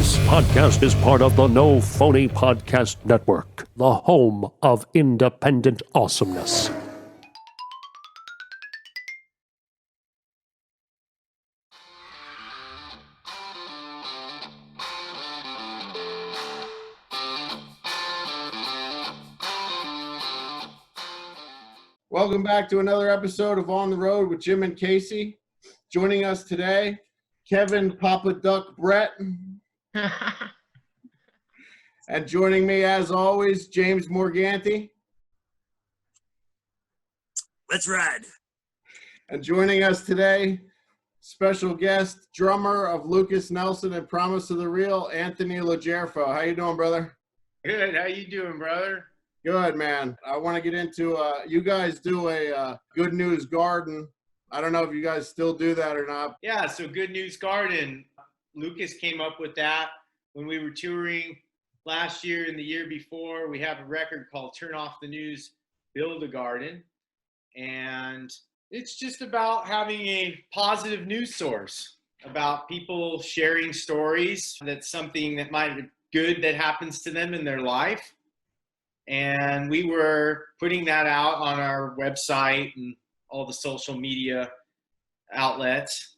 This podcast is part of the No Phony Podcast Network, the home of independent awesomeness. Welcome back to another episode of On the Road with Jim and Casey. Joining us today, Kevin Papa Duck Brett. And joining me, as always, James Morganti. Let's ride. And joining us today, special guest, drummer of Lukas Nelson and Promise of the Real, Anthony LoGerfo. How you doing, brother? Good. How you doing, brother? Good, man. I want to get into, you guys do a Good News Garden. I don't know if you guys still do that or not. Yeah, so Good News Garden. Lukas came up with that when we were touring last year and the year before. We have a record called Turn Off the News, Build a Garden. And it's just about having a positive news source, about people sharing stories. That's something that might be good that happens to them in their life. And we were putting that out on our website and all the social media outlets.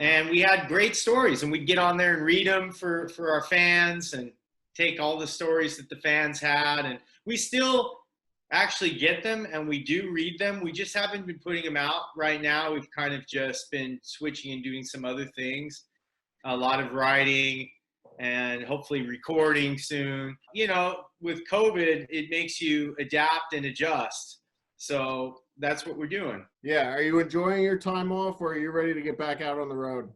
And we had great stories, and we'd get on there and read them for our fans and take all the stories that the fans had. And we still actually get them, and we do read them. We just haven't been putting them out right now. We've kind of just been switching and doing some other things, a lot of writing and hopefully recording soon. You know, with COVID, it makes you adapt and adjust. So that's what we're doing. Yeah. Are you enjoying your time off, or are you ready to get back out on the road?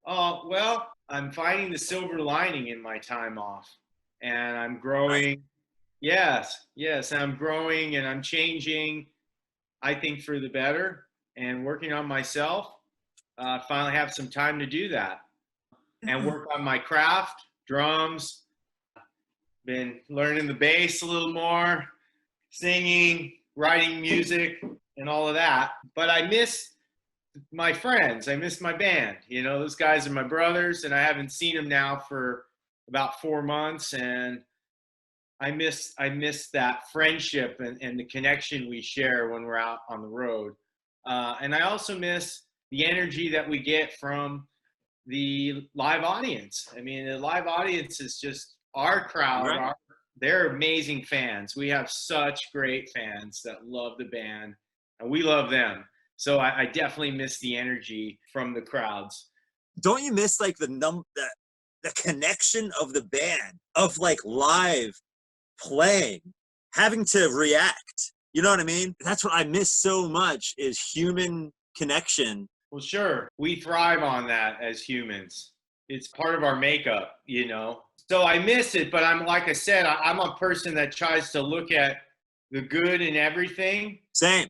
Well, I'm finding the silver lining in my time off, and I'm growing. Yes, I'm growing and I'm changing, I think, for the better, and working on myself. Finally have some time to do that and work on my craft, drums. Been learning the bass a little more, singing, writing music, and all of that. But I miss my friends. I miss my band. You know, those guys are my brothers, and I haven't seen them now for about 4 months. And I miss that friendship and the connection we share when we're out on the road. And I also miss the energy that we get from the live audience. I mean, the live audience is just our crowd. Right. They're amazing fans. We have such great fans that love the band, and we love them. So I definitely miss the energy from the crowds. Don't you miss like the connection of the band, of like live playing, having to react? You know what I mean? That's what I miss so much, is human connection. Well, sure. We thrive on that as humans. It's part of our makeup, you know. So I miss it, but like I said, I'm a person that tries to look at the good in everything. Same.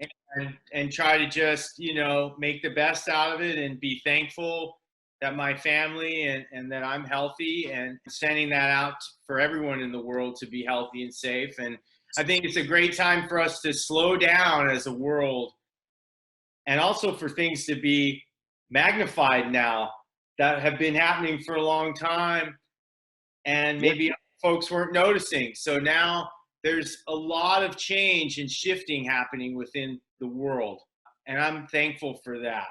And try to just, you know, make the best out of it and be thankful that my family and that I'm healthy, and sending that out for everyone in the world to be healthy and safe. And I think it's a great time for us to slow down as a world, and also for things to be magnified now that have been happening for a long time, and maybe folks weren't noticing. So now there's a lot of change and shifting happening within the world, and I'm thankful for that.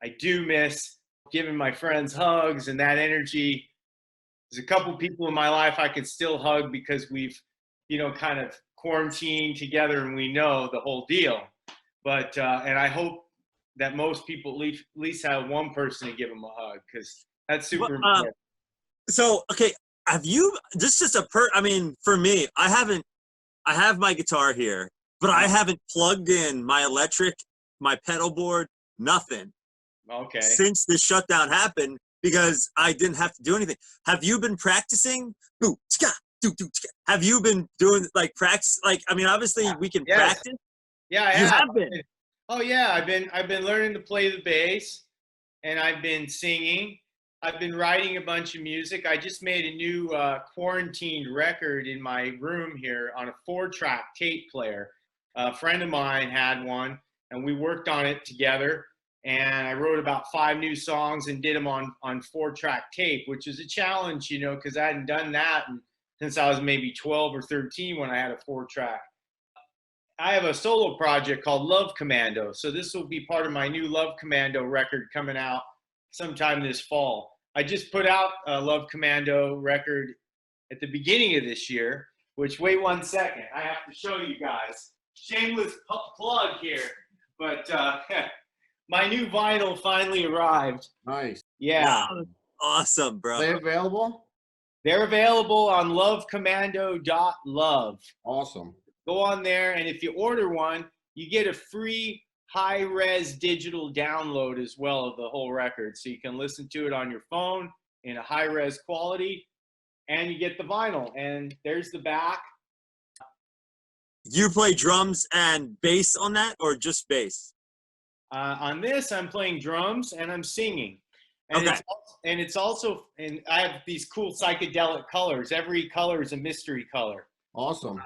I do miss giving my friends hugs and that energy. There's a couple people in my life I can still hug because we've, you know, kind of quarantined together and we know the whole deal. But and I hope that most people at least have one person to give them a hug, because that's super important. So, okay, have you, I mean, for me, I have my guitar here, but I haven't plugged in my electric, my pedal board, nothing. Okay. Since the shutdown happened, because I didn't have to do anything. Have you been practicing? Have you been doing like practice? Like, I mean, obviously we can practice. Yeah, I you have. have been. Oh yeah, I've been learning to play the bass, and I've been singing. I've been writing a bunch of music. I just made a new quarantined record in my room here on a 4-track tape player. A friend of mine had one, and we worked on it together. And I wrote about 5 new songs and did them on 4-track tape, which is a challenge, you know, because I hadn't done that since I was maybe 12 or 13 when I had a 4-track. I have a solo project called Love Commando. So this will be part of my new Love Commando record coming out sometime this fall. I just put out a Love Commando record at the beginning of this year, which, wait 1 second, I have to show you guys. Shameless plug here, but my new vinyl finally arrived. Nice. Yeah. Wow. Awesome, bro. Are they available? They're available on lovecommando.love. Awesome. Go on there, and if you order one, you get a free high-res digital download as well of the whole record. So you can listen to it on your phone in a high-res quality, and you get the vinyl. And there's the back. You play drums and bass on that, or just bass? On this, I'm playing drums and I'm singing. And Okay. it's also, and I have these cool psychedelic colors. Every color is a mystery color. Awesome.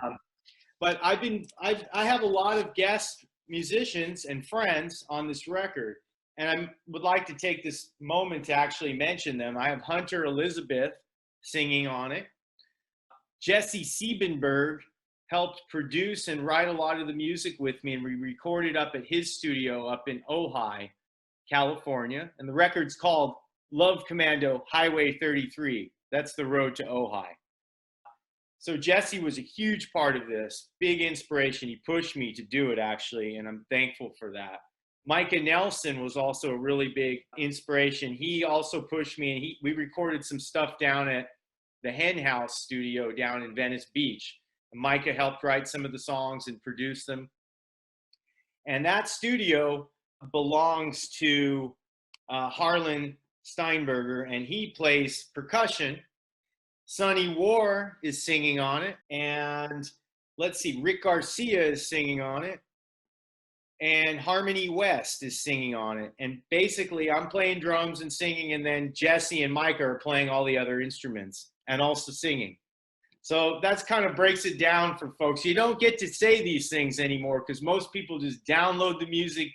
But I have a lot of guest musicians and friends on this record, and I would like to take this moment to actually mention them. I have Hunter Elizabeth singing on it. Jesse Siebenberg helped produce and write a lot of the music with me, and we recorded up at his studio up in Ojai, California. And the record's called Love Commando Highway 33. That's the road to Ojai. So Jesse was a huge part of this, big inspiration. He pushed me to do it, actually, and I'm thankful for that. Micah Nelson was also a really big inspiration. He also pushed me, and we recorded some stuff down at the Hen House studio down in Venice Beach. And Micah helped write some of the songs and produce them. And that studio belongs to Harlan Steinberger, and he plays percussion. Sonny War is singing on it, and let's see, Rick Garcia is singing on it, and Harmony West is singing on it. And basically, I'm playing drums and singing, and then Jesse and Micah are playing all the other instruments and also singing. So that's kind of breaks it down for folks. You don't get to say these things anymore because most people just download the music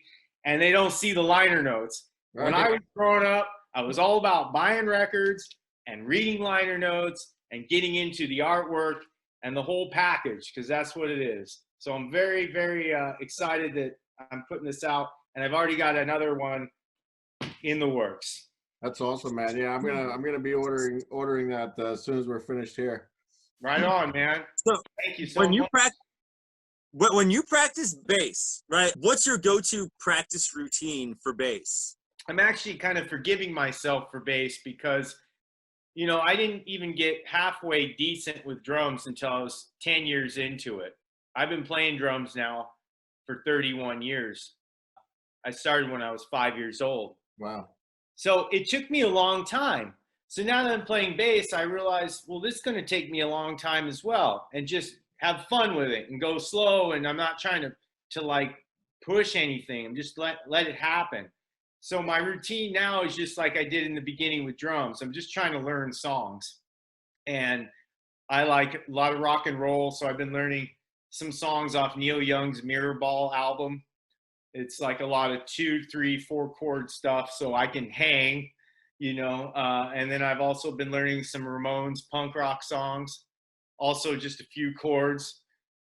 and they don't see the liner notes. Right. When I was growing up, I was all about buying records and reading liner notes and getting into the artwork and the whole package, because that's what it is. So I'm very, very excited that I'm putting this out, and I've already got another one in the works. That's awesome, man. Yeah, I'm gonna be ordering that as soon as we're finished here. Right on, man. So thank you so when much. when you practice bass, right? What's your go-to practice routine for bass? I'm actually kind of forgiving myself for bass because, you know, I didn't even get halfway decent with drums until I was 10 years into it. I've been playing drums now for 31 years. I started when I was 5 years old. Wow. So it took me a long time. So now that I'm playing bass, I realized, well, this is going to take me a long time as well, and just have fun with it and go slow. And I'm not trying to like push anything. I'm just let it happen. So my routine now is just like I did in the beginning with drums. I'm just trying to learn songs, and I like a lot of rock and roll. So I've been learning some songs off Neil Young's Mirror Ball album. It's like a lot of 2, 3, 4 chord stuff, so I can hang, you know. And then I've also been learning some Ramones punk rock songs, also just a few chords,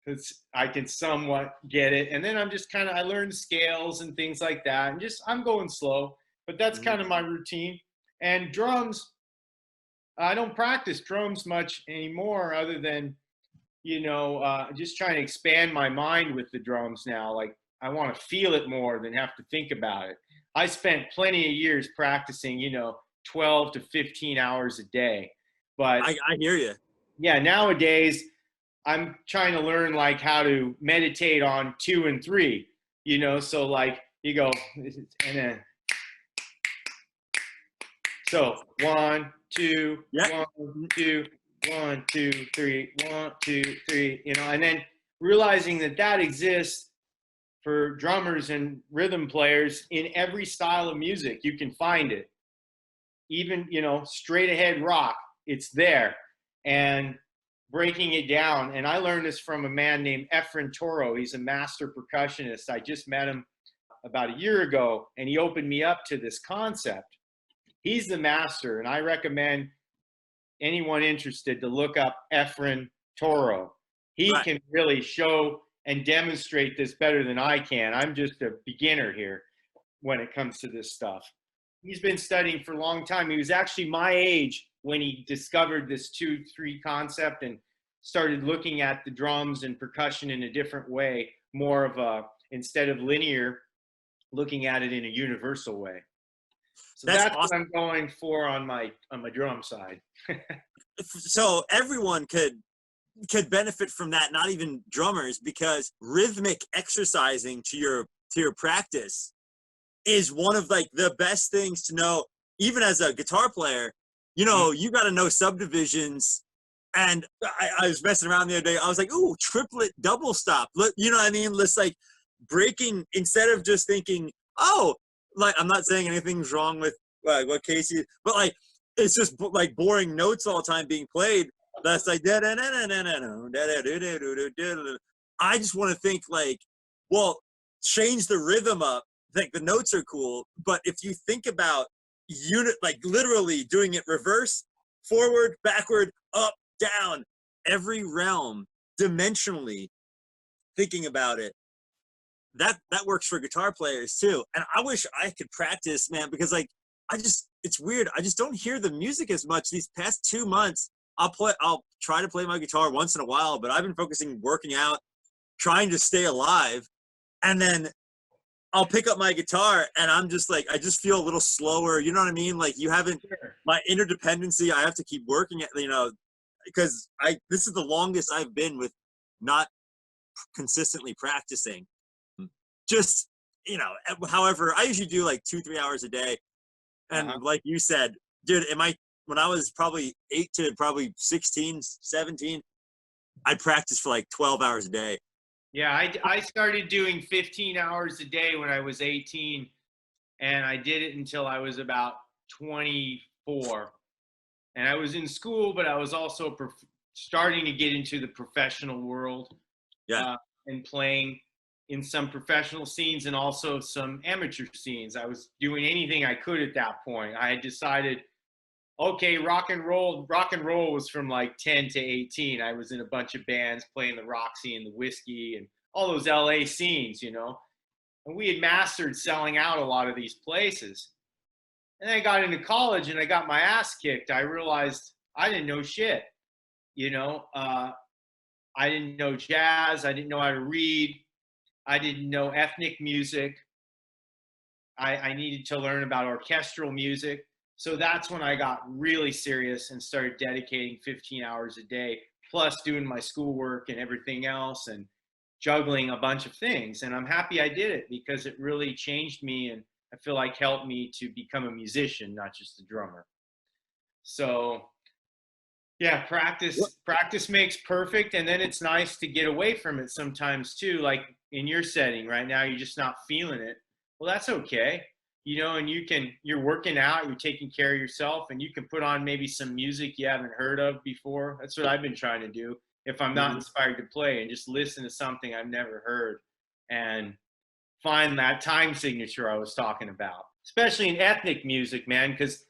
because I can somewhat get it. And then I'm just I learned scales and things like that, and I'm going slow, but that's kind of my routine. And drums, I don't practice drums much anymore, other than, you know, just trying to expand my mind with the drums now. Like, I want to feel it more than have to think about it. I spent plenty of years practicing, you know, 12 to 15 hours a day. But I hear you. Yeah, nowadays I'm trying to learn like how to meditate on 2 and 3, you know, so like you go and then so 1, 2, Yeah. 1, 2, 1, 2, 3, 1, 2, 3, you know, and then realizing that exists for drummers and rhythm players in every style of music. You can find it. Even, you know, straight ahead rock, it's there. And breaking it down. And I learned this from a man named Efren Toro. He's a master percussionist. I just met him about a year ago, and he opened me up to this concept. He's the master, and I recommend anyone interested to look up Efren Toro. He Right. can really show and demonstrate this better than I can. I'm just a beginner here when it comes to this stuff. He's been studying for a long time. He was actually my age when he discovered this 2/3 concept and started looking at the drums and percussion in a different way, more of a, instead of linear, looking at it in a universal way. So that's awesome. what I'm going for on my drum side. So everyone could benefit from that, not even drummers, because rhythmic exercising to your practice is one of like the best things to know. Even as a guitar player, you know, you got to know subdivisions. And I was messing around the other day. I was like, ooh, triplet double stop. You know what I mean? Let's like breaking, instead of just thinking, oh, like, I'm not saying anything's wrong with what Casey, but like, it's just like boring notes all the time being played. That's like, I just want to think like, well, change the rhythm up. Like the notes are cool, but if you think about like literally doing it reverse, forward, backward, up, down, every realm dimensionally, thinking about it, that works for guitar players too. And I wish I could practice, man, because like it's weird. I just don't hear the music as much these past 2 months. I'll try to play my guitar once in a while, but I've been focusing working out, trying to stay alive, and then I'll pick up my guitar and I'm just like, I just feel a little slower. You know what I mean? Like you haven't, my interdependency, I have to keep working at, you know, because this is the longest I've been with not consistently practicing. Just, you know, however, I usually do like 2-3 hours a day. And like you said, dude, when I was probably 8 to probably 16, 17, I practiced for like 12 hours a day. Yeah, I started doing 15 hours a day when I was 18, and I did it until I was about 24. And I was in school, but I was also starting to get into the professional world, and playing in some professional scenes and also some amateur scenes. I was doing anything I could at that point. I had decided, okay, rock and roll was from like 10 to 18. I was in a bunch of bands playing the Roxy and the Whiskey and all those LA scenes, you know, and we had mastered selling out a lot of these places. And then I got into college and I got my ass kicked. I realized I didn't know shit, you know. I didn't know jazz. I didn't know how to read. I didn't know ethnic music. I needed to learn about orchestral music. So that's when I got really serious and started dedicating 15 hours a day, plus doing my schoolwork and everything else and juggling a bunch of things. And I'm happy I did it because it really changed me and I feel like helped me to become a musician, not just a drummer. So yeah, practice makes perfect. And then it's nice to get away from it sometimes too. Like in your setting right now, you're just not feeling it. Well, that's okay. You know, and you're working out, you're taking care of yourself, and you can put on maybe some music you haven't heard of before. That's what I've been trying to do if I'm not inspired to play, and just listen to something I've never heard and find that time signature I was talking about, especially in ethnic music, man, because,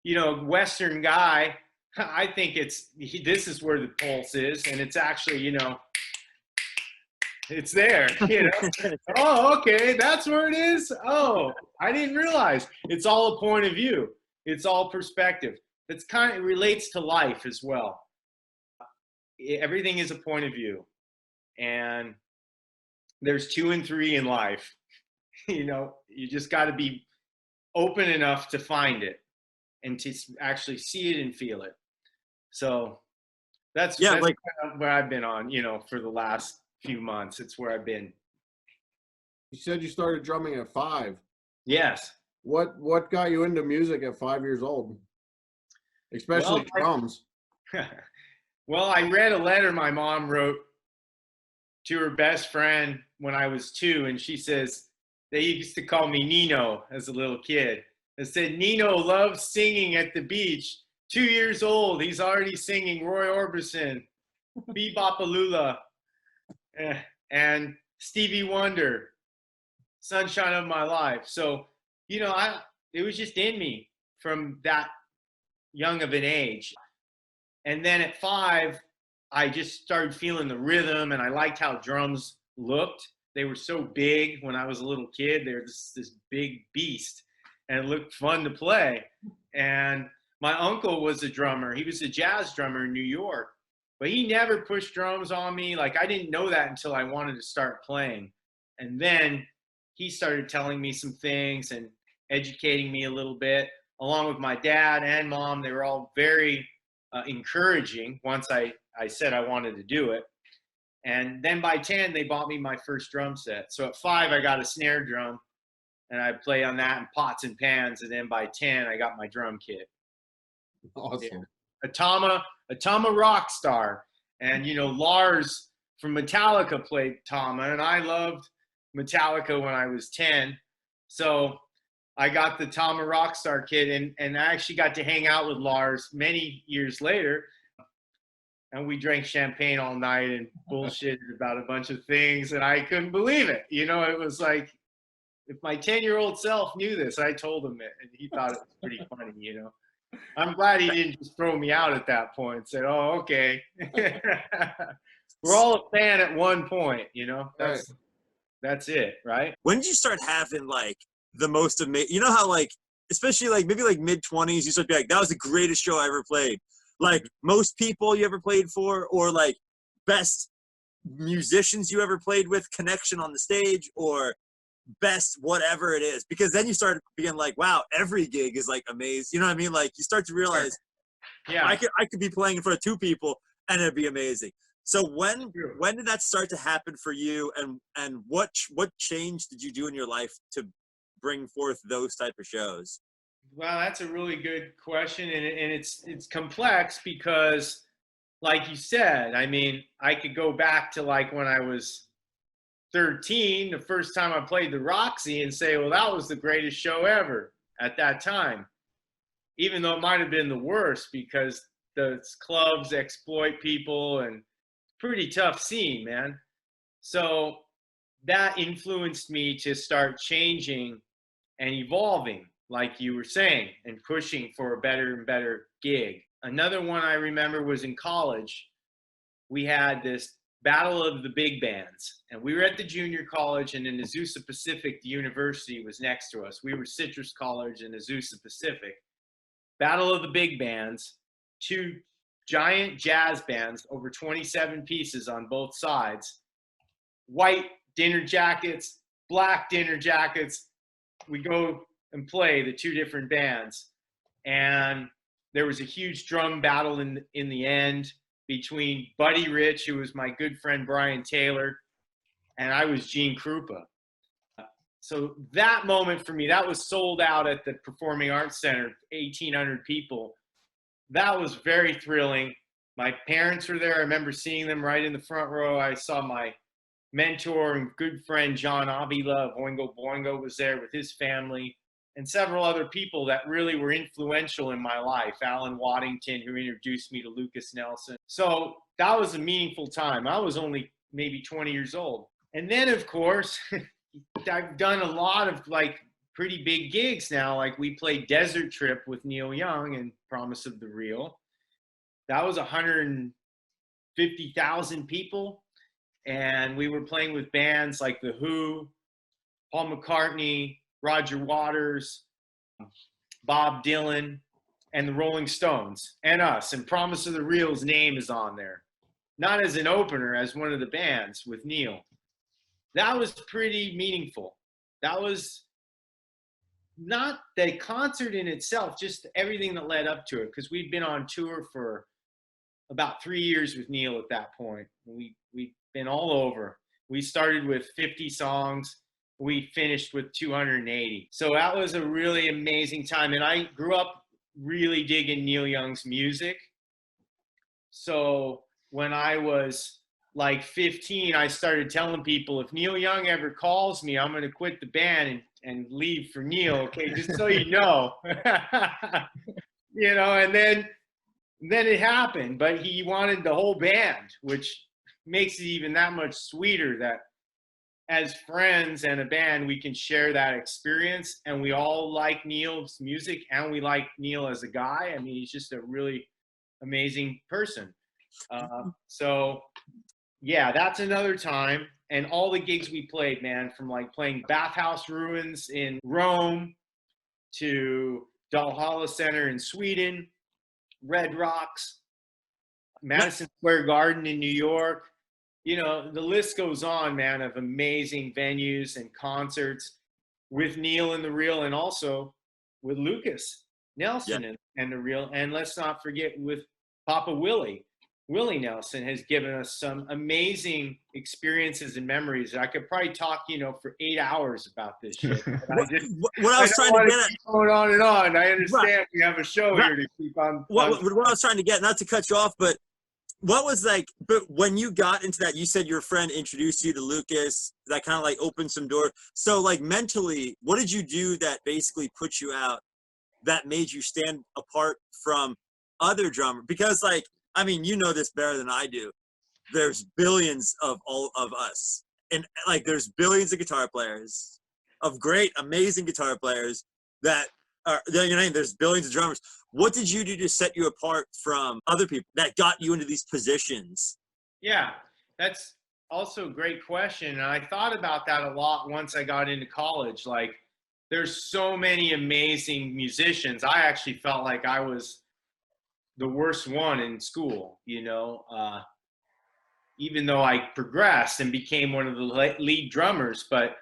you know, Western guy, I think this is where the pulse is, and it's actually, you know, it's there, you know. Oh, okay, that's where it is. Oh, I didn't realize. It's all a point of view. It's all perspective. It relates to life as well. Everything is a point of view, and there's 2 and 3 in life. You know, you just got to be open enough to find it and to actually see it and feel it. So that's kind of where I've been on, you know, for the last few months. It's where I've been. You said you started drumming at 5. Yes. What got you into music at 5 years old? Especially drums. Well, I read a letter my mom wrote to her best friend when I was 2, and she says, they used to call me Nino as a little kid. It said, Nino loves singing at the beach. 2 years old, he's already singing Roy Orbison, Bebopalula, and Stevie Wonder. sunshine of my life. So, it was just in me from that young of an age. And then at 5, I just started feeling the rhythm, and I liked how drums looked. They were so big when I was a little kid. They were this big beast, and it looked fun to play. And my uncle was a drummer. He was a jazz drummer in New York, but he never pushed drums on me. Like, I didn't know that until I wanted to start playing. And then he started telling me some things and educating me a little bit, along with my dad and mom. They were all very encouraging once I said I wanted to do it. And then by 10, they bought me my first drum set. So at 5, I got a snare drum, and I play on that and pots and pans. And then by 10, I got my drum kit. Awesome. Yeah. Atama Rockstar. And, Lars from Metallica played Tama, and I loved Metallica when I was 10. So I got the Tama Rockstar kit, and I actually got to hang out with Lars many years later. And we drank champagne all night and bullshitted about a bunch of things, and I couldn't believe it. It was like, if my 10-year-old self knew this, I told him it, and he thought it was pretty funny, I'm glad he didn't just throw me out at that point and said, "Oh, okay." We're all a fan at one point, That's it, right? When did you start having like the most amazing, how like, especially like maybe like mid-20s, you start to be like, that was the greatest show I ever played. Like most people you ever played for, or like best musicians you ever played with, connection on the stage, or best whatever it is. Because then you start being like, wow, every gig is like amazing. You know what I mean? Like you start to realize, Yeah, I could be playing in front of 2 people and it'd be amazing. So when did that start to happen for you, and what change did you do in your life to bring forth those type of shows? well, that's a really good question, and it's complex because, like you said, I mean, I could go back to like when I was 13, the first time I played the Roxy, and say, well, that was the greatest show ever at that time, even though it might have been the worst because the clubs exploit people and pretty tough scene, man. So that influenced me to start changing and evolving, like you were saying, and pushing for a better and better gig. Another one I remember was in college. We had this Battle of the Big Bands, and we were at the junior college, and in Azusa Pacific, the university was next to us. We were Citrus College and Azusa Pacific. Battle of the Big Bands, 2 giant jazz bands, over 27 pieces on both sides, white dinner jackets, black dinner jackets. We go and play the 2 different bands, and there was a huge drum battle in the end between Buddy Rich, who was my good friend Brian Taylor, and I was Gene Krupa. So that moment for me, that was sold out at the Performing Arts Center, 1,800 people. That was very thrilling. My parents were there. I remember seeing them right in the front row. I saw my mentor and good friend John Avila of Oingo Boingo was there with his family, and several other people that really were influential in my life. Alan Waddington, who introduced me to Lukas Nelson. So that was a meaningful time. I was only maybe 20 years old. And then, of course, I've done a lot of like pretty big gigs now. Like we played Desert Trip with Neil Young and Promise of the Real. That was 150,000 people. And we were playing with bands like The Who, Paul McCartney, Roger Waters, Bob Dylan, and the Rolling Stones, and us. And Promise of the Real's name is on there. Not as an opener, as one of the bands with Neil. That was pretty meaningful. That was not the concert in itself, just everything that led up to it, because we'd been on tour for about 3 years with Neil at that point. We'd been all over. We started with 50 songs. We finished with 280. So that was a really amazing time. And I grew up really digging Neil Young's music. So when I was like 15, I started telling people, if Neil Young ever calls me, I'm going to quit the band and leave for Neil. Okay, just so you know. And then it happened, but he wanted the whole band, which makes it even that much sweeter that as friends and a band, we can share that experience, and we all like Neil's music, and we like Neil as a guy. I mean, he's just a really amazing person. So yeah, that's another time. And all the gigs we played, man, from like playing Bathhouse Ruins in Rome to Dalhalla Center in Sweden, Red Rocks, Madison Square Garden in New York. You know, the list goes on, man, of amazing venues and concerts with Neil and the Real, and also with Lukas Nelson and the Real. And let's not forget with Papa Willie. Willie Nelson has given us some amazing experiences and memories. I could probably talk, you know, for 8 hours about this shit. What I was trying to get at, going on and on. I understand right. we have a show here to keep on. What I was trying to get, not to cut you off, but what was like, but when you got into that, you said your friend introduced you to Lukas, that kind of like opened some doors. So like mentally, what did you do that basically put you out, that made you stand apart from other drummers? Because like, I mean, you know this better than I do. There's billions of all of us. And like, there's billions of guitar players, of great, amazing guitar players that are, you know, there's billions of drummers. What did you do to set you apart from other people that got you into these positions? Yeah, that's also a great question. And I thought about that a lot once I got into college. Like, there's so many amazing musicians. I actually felt like I was the worst one in school, you know, even though I progressed and became one of the lead drummers. But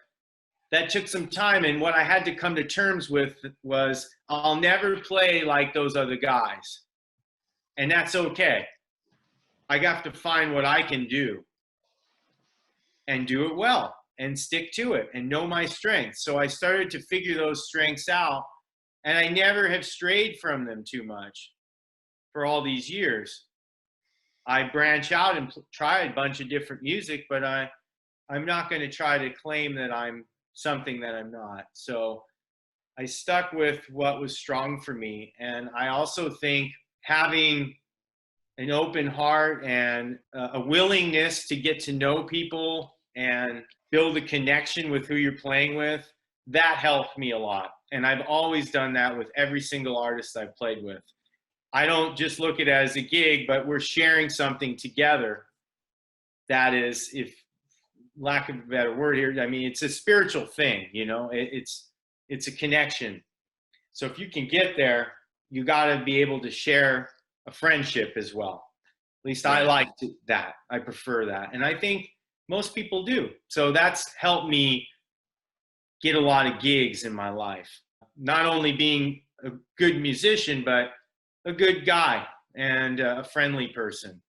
that took some time. And what I had to come to terms with was I'll never play like those other guys. And that's okay. I got to find what I can do and do it well and stick to it and know my strengths. So I started to figure those strengths out, and I never have strayed from them too much for all these years. I branch out and try a bunch of different music, but I'm not going to try to claim that I'm something that I'm not. So I stuck with what was strong for me. And I also think having an open heart and a willingness to get to know people and build a connection with who you're playing with, that helped me a lot. And I've always done that with every single artist I've played with. I don't just look at it as a gig, but we're sharing something together that is, if lack of a better word here, I mean, it's a spiritual thing, you know, it's a connection. So if you can get there, you got to be able to share a friendship as well. At least I like that. I prefer that. And I think most people do. So that's helped me get a lot of gigs in my life. Not only being a good musician, but a good guy and a friendly person,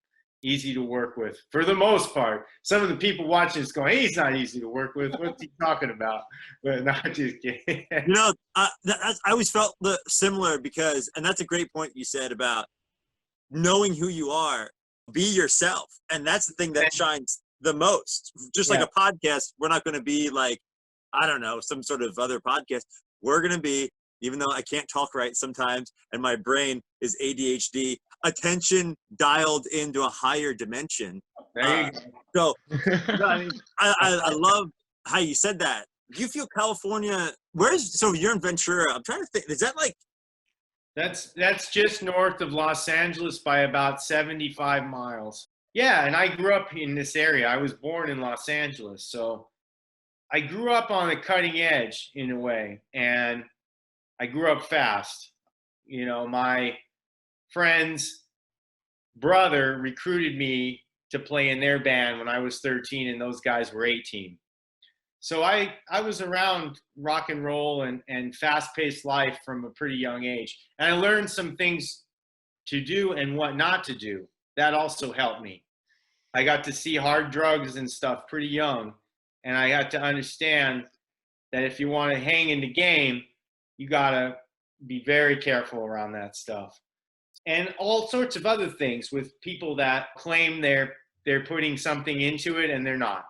easy to work with for the most part. Some of the people watching is going, hey, he's not easy to work with. What's he talking about? But not just kidding. You know, I always felt similar because, and that's a great point you said about knowing who you are, be yourself. And that's the thing that shines the most. Just like a podcast, we're not going to be like, I don't know, some sort of other podcast. We're going to be, even though I can't talk right sometimes and my brain is ADHD, attention dialed into a higher dimension. There you go. So I mean, I love how you said that. Do you feel California, so you're in Ventura. I'm trying to think, is that like? That's just north of Los Angeles by about 75 miles. Yeah, and I grew up in this area. I was born in Los Angeles. So I grew up on the cutting edge in a way. And I grew up fast. You know, my friend's brother recruited me to play in their band when I was 13 and those guys were 18. So I was around rock and roll and fast-paced life from a pretty young age. And I learned some things to do and what not to do. That also helped me. I got to see hard drugs and stuff pretty young. And I got to understand that if you want to hang in the game, you got to be very careful around that stuff. And all sorts of other things with people that claim they're putting something into it and they're not.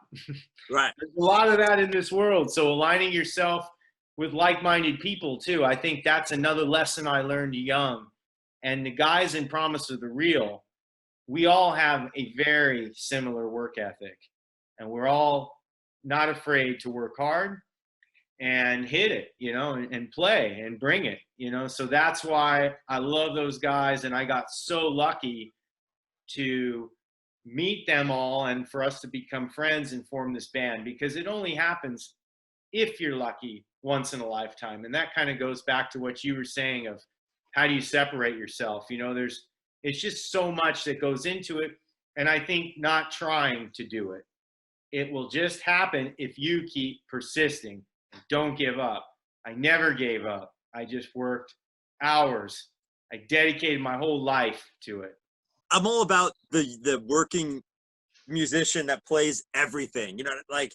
Right. There's a lot of that in this world. So aligning yourself with like-minded people too. I think that's another lesson I learned young. And the guys in Promise of the Real, we all have a very similar work ethic. And we're all not afraid to work hard and hit it, and play and bring it, So that's why I love those guys. And I got so lucky to meet them all and for us to become friends and form this band, because it only happens, if you're lucky, once in a lifetime. And that kind of goes back to what you were saying of how do you separate yourself? It's just so much that goes into it. And I think not trying to do it. It will just happen if you keep persisting. Don't give up. I never gave up. I just worked hours. I dedicated my whole life to it. I'm all about the working musician that plays everything. Like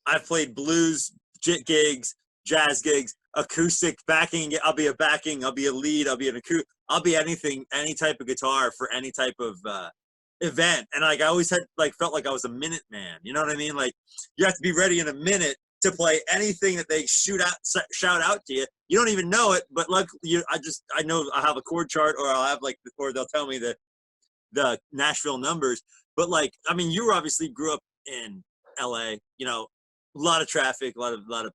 I've played blues gigs, jazz gigs, acoustic backing. I'll be a backing. I'll be a lead. I'll be an acoustic. I'll be anything, any type of guitar for any type of event. And like I always felt like I was a minute man. You know what I mean? Like you have to be ready in a minute to play anything that they shout out to you. You don't even know it, but like I know I have a chord chart, or I'll have or they'll tell me the Nashville numbers. But like, I mean, you obviously grew up in LA, a lot of traffic, a lot of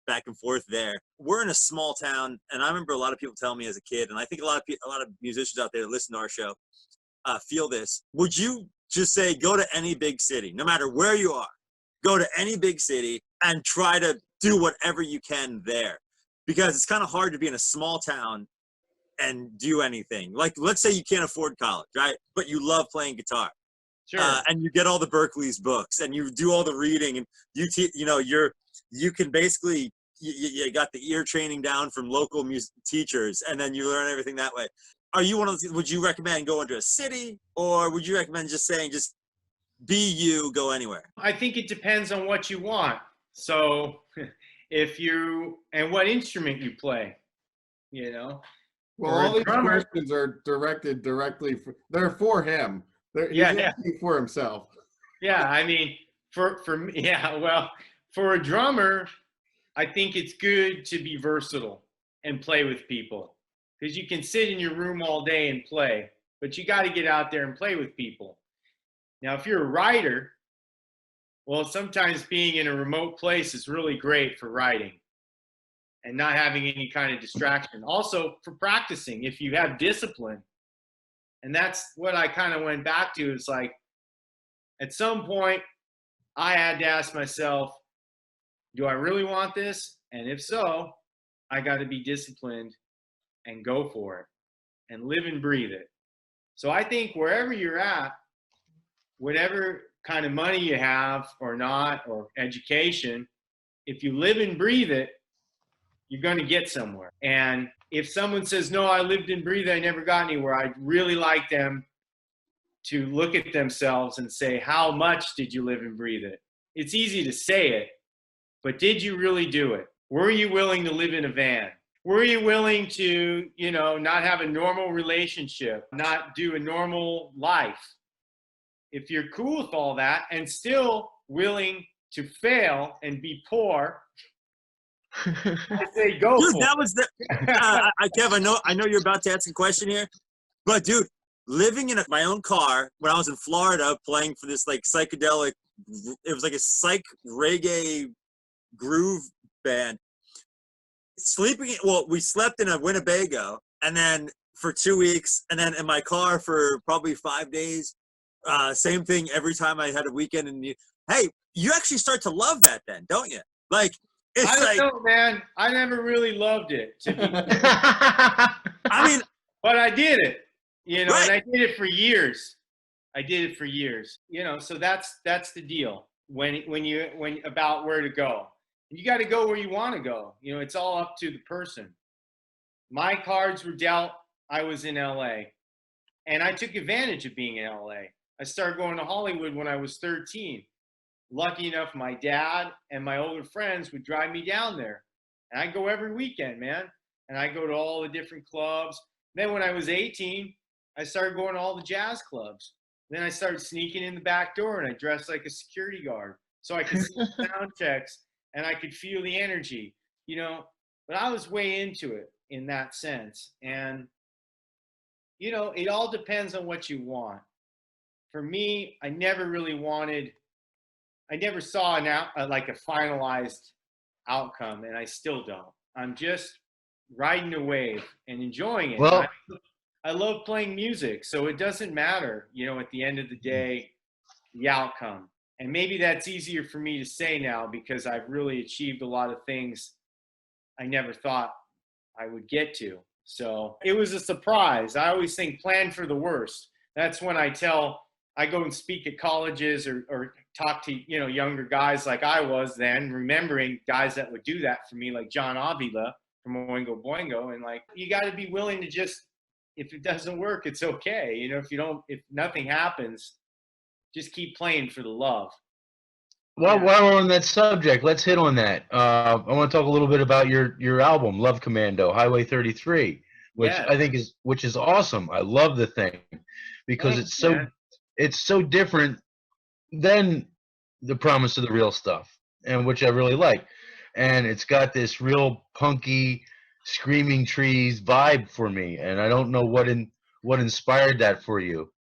back and forth there. We're in a small town, and I remember a lot of people telling me as a kid, and I think a lot of musicians out there that listen to our show feel this. Would you just say go to any big city, no matter where you are, go to any big city and try to do whatever you can there? Because it's kind of hard to be in a small town and do anything. Like, let's say you can't afford college, right? But you love playing guitar. Sure. And you get all the Berklee's books, and you do all the reading, and you can basically, you got the ear training down from local teachers, and then you learn everything that way. Are you one of those? Would you recommend going to a city, or would you recommend just saying, just be you, go anywhere? I think it depends on what you want. So and what instrument you play, Well, For all a these drummer- questions are they're for him. He's Yeah. asking for himself. Yeah, I mean, for me, yeah, well, for a drummer, I think it's good to be versatile and play with people, because you can sit in your room all day and play, but you got to get out there and play with people. Now, if you're a writer, well, sometimes being in a remote place is really great for writing and not having any kind of distraction. Also, for practicing, if you have discipline, and that's what I kind of went back to. It's like, at some point, I had to ask myself, do I really want this? And if so, I got to be disciplined and go for it and live and breathe it. So I think wherever you're at, whatever kind of money you have or not, or education, if you live and breathe it, you're going to get somewhere. And if someone says, no, I lived and breathed, I never got anywhere, I'd really like them to look at themselves and say, how much did you live and breathe it? It's easy to say it, but did you really do it? Were you willing to live in a van? Were you willing to, not have a normal relationship, not do a normal life? If you're cool with all that and still willing to fail and be poor, I say go Dude, for that it. was the Kev, I know you're about to ask a question here, but dude, living in my own car when I was in Florida playing for this like psychedelic, it was like a psych reggae groove band. We slept in a Winnebago, and then for 2 weeks, and then in my car for probably 5 days. Same thing every time I had a weekend. And you actually start to love that then, don't you? Like, it's I don't know, man. I never really loved it, to be I mean, but I did it, Right. and I did it for years. So that's the deal when about where to go. You got to go where you want to go. It's all up to the person. My cards were dealt. I was in LA, and I took advantage of being in LA. I started going to Hollywood when I was 13. Lucky enough, my dad and my older friends would drive me down there. And I go every weekend, man. And I go to all the different clubs. Then when I was 18, I started going to all the jazz clubs. Then I started sneaking in the back door, and I dressed like a security guard so I could see sound checks and I could feel the energy, But I was way into it in that sense. And, it all depends on what you want. For me, I never really wanted I never saw like a finalized outcome, and I still don't. I'm just riding the wave and enjoying it. Well, I love playing music, so it doesn't matter, at the end of the day, the outcome. And maybe that's easier for me to say now because I've really achieved a lot of things I never thought I would get to. So it was a surprise. I always think plan for the worst. That's when I go and speak at colleges or talk to, younger guys like I was then, remembering guys that would do that for me, like John Avila from Oingo Boingo. And like, you got to be willing to just, if it doesn't work, it's okay. If nothing happens, just keep playing for the love. while we're on that subject, let's hit on that. I want to talk a little bit about your album, Love Commando, Highway 33, which Yeah. I think is awesome. I love the thing because Thanks, it's so different than the Promise of the Real stuff, and which I really like. And it's got this real punky, screaming trees vibe for me, and I don't know what inspired that for you.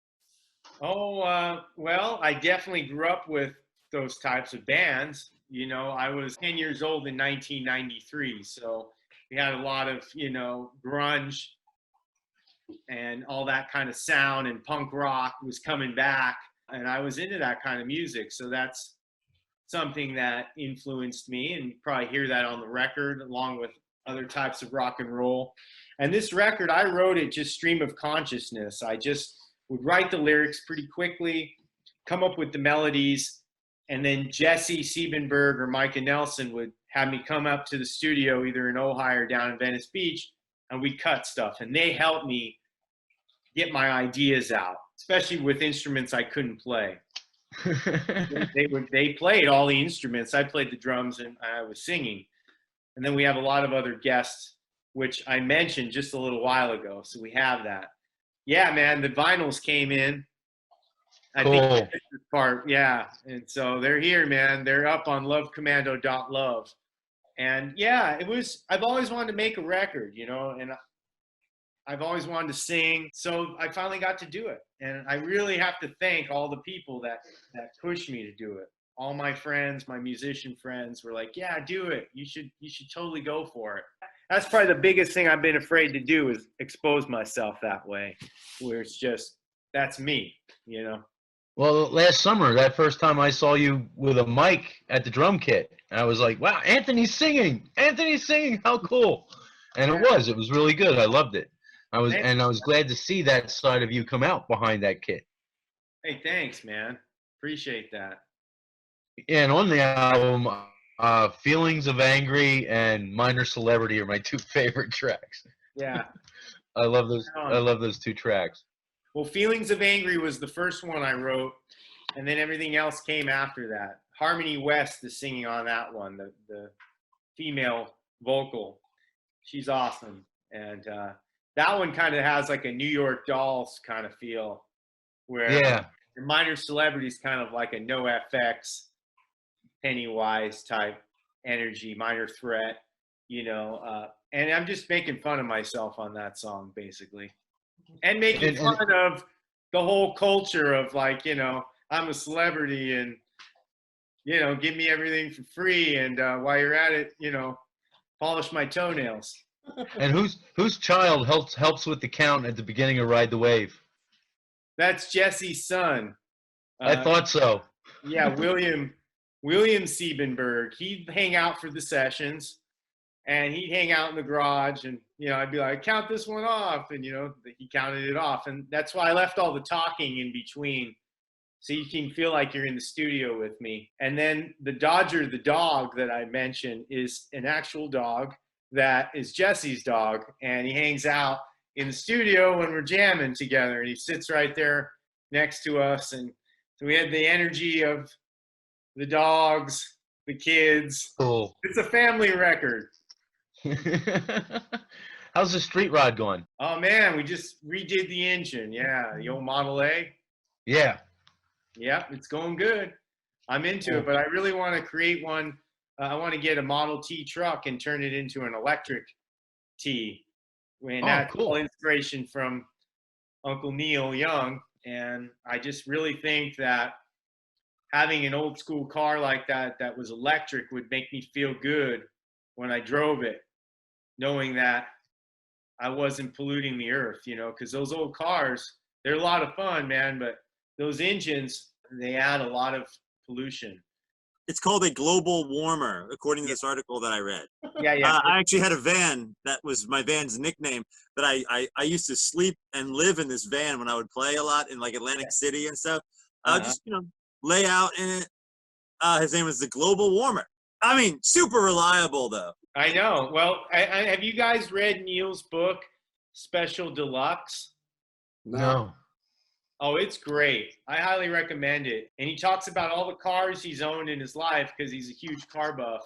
Well, I definitely grew up with those types of bands. I was 10 years old in 1993, so we had a lot of, grunge and all that kind of sound, and punk rock was coming back, and I was into that kind of music. So that's something that influenced me, and you probably hear that on the record along with other types of rock and roll. And this record, I wrote it just stream of consciousness. I just would write the lyrics pretty quickly, come up with the melodies, and then Jesse Siebenberg or Micah Nelson would have me come up to the studio either in Ojai or down in Venice Beach, and we'd cut stuff. And they helped me get my ideas out, especially with instruments I couldn't play. They played all the instruments. I played the drums and I was singing. And then we have a lot of other guests, which I mentioned just a little while ago. So we have that. Yeah, man, the vinyls came in. I think that's the part, yeah. And so they're here, man. They're up on lovecommando.love. And yeah, I've always wanted to make a record, and I've always wanted to sing. So I finally got to do it. And I really have to thank all the people that pushed me to do it. All my friends, my musician friends were like, yeah, do it. You should totally go for it. That's probably the biggest thing I've been afraid to do is expose myself that way, where it's just, that's me, Well, last summer, that first time I saw you with a mic at the drum kit, and I was like, wow, Anthony's singing, how cool. And it was really good. I loved it. I was glad to see that side of you come out behind that kit. Hey, thanks, man. Appreciate that. And on the album, Feelings of Angry and Minor Celebrity are my two favorite tracks. Yeah. I love those two tracks. Well, Feelings of Angry was the first one I wrote, and then everything else came after that. Harmony West is singing on that one, the female vocal. She's awesome. And that one kind of has like a New York Dolls kind of feel, where the Minor Celebrity is kind of like a NoFX, Pennywise type energy, Minor Threat, and I'm just making fun of myself on that song, basically. And making fun of the whole culture of like, I'm a celebrity and, give me everything for free. And while you're at it, polish my toenails. And whose child helps with the count at the beginning of Ride the Wave? That's Jesse's son. I thought so. Yeah, William Siebenberg. He'd hang out for the sessions. And he'd hang out in the garage and, I'd be like, count this one off. And, he counted it off. And that's why I left all the talking in between. So you can feel like you're in the studio with me. And then the Dodger, the dog that I mentioned, is an actual dog that is Jesse's dog. And he hangs out in the studio when we're jamming together. And he sits right there next to us. And so we had the energy of the dogs, the kids. Cool. It's a family record. How's the street rod going? Oh man, we just redid the engine. Yeah, the old Model A. Yeah. Yep, it's going good. I'm into it, but I really want to create one. I want to get a Model T truck and turn it into an electric T. And that's all inspiration from Uncle Neil Young. And I just really think that having an old school car like that that was electric would make me feel good when I drove it, knowing that I wasn't polluting the earth, you know, because those old cars, they're a lot of fun, man, but those engines, they add a lot of pollution. It's called a global warmer, according to this article that I read. Yeah, yeah. I actually had a van that was my van's nickname, but I used to sleep and live in this van when I would play a lot in like Atlantic City and stuff. I would just, you know, lay out in it. His name was the Global Warmer. I mean, super reliable though. I know. Well, have you guys read Neil's book, Special Deluxe? No. Oh, it's great. I highly recommend it. And he talks about all the cars he's owned in his life because he's a huge car buff.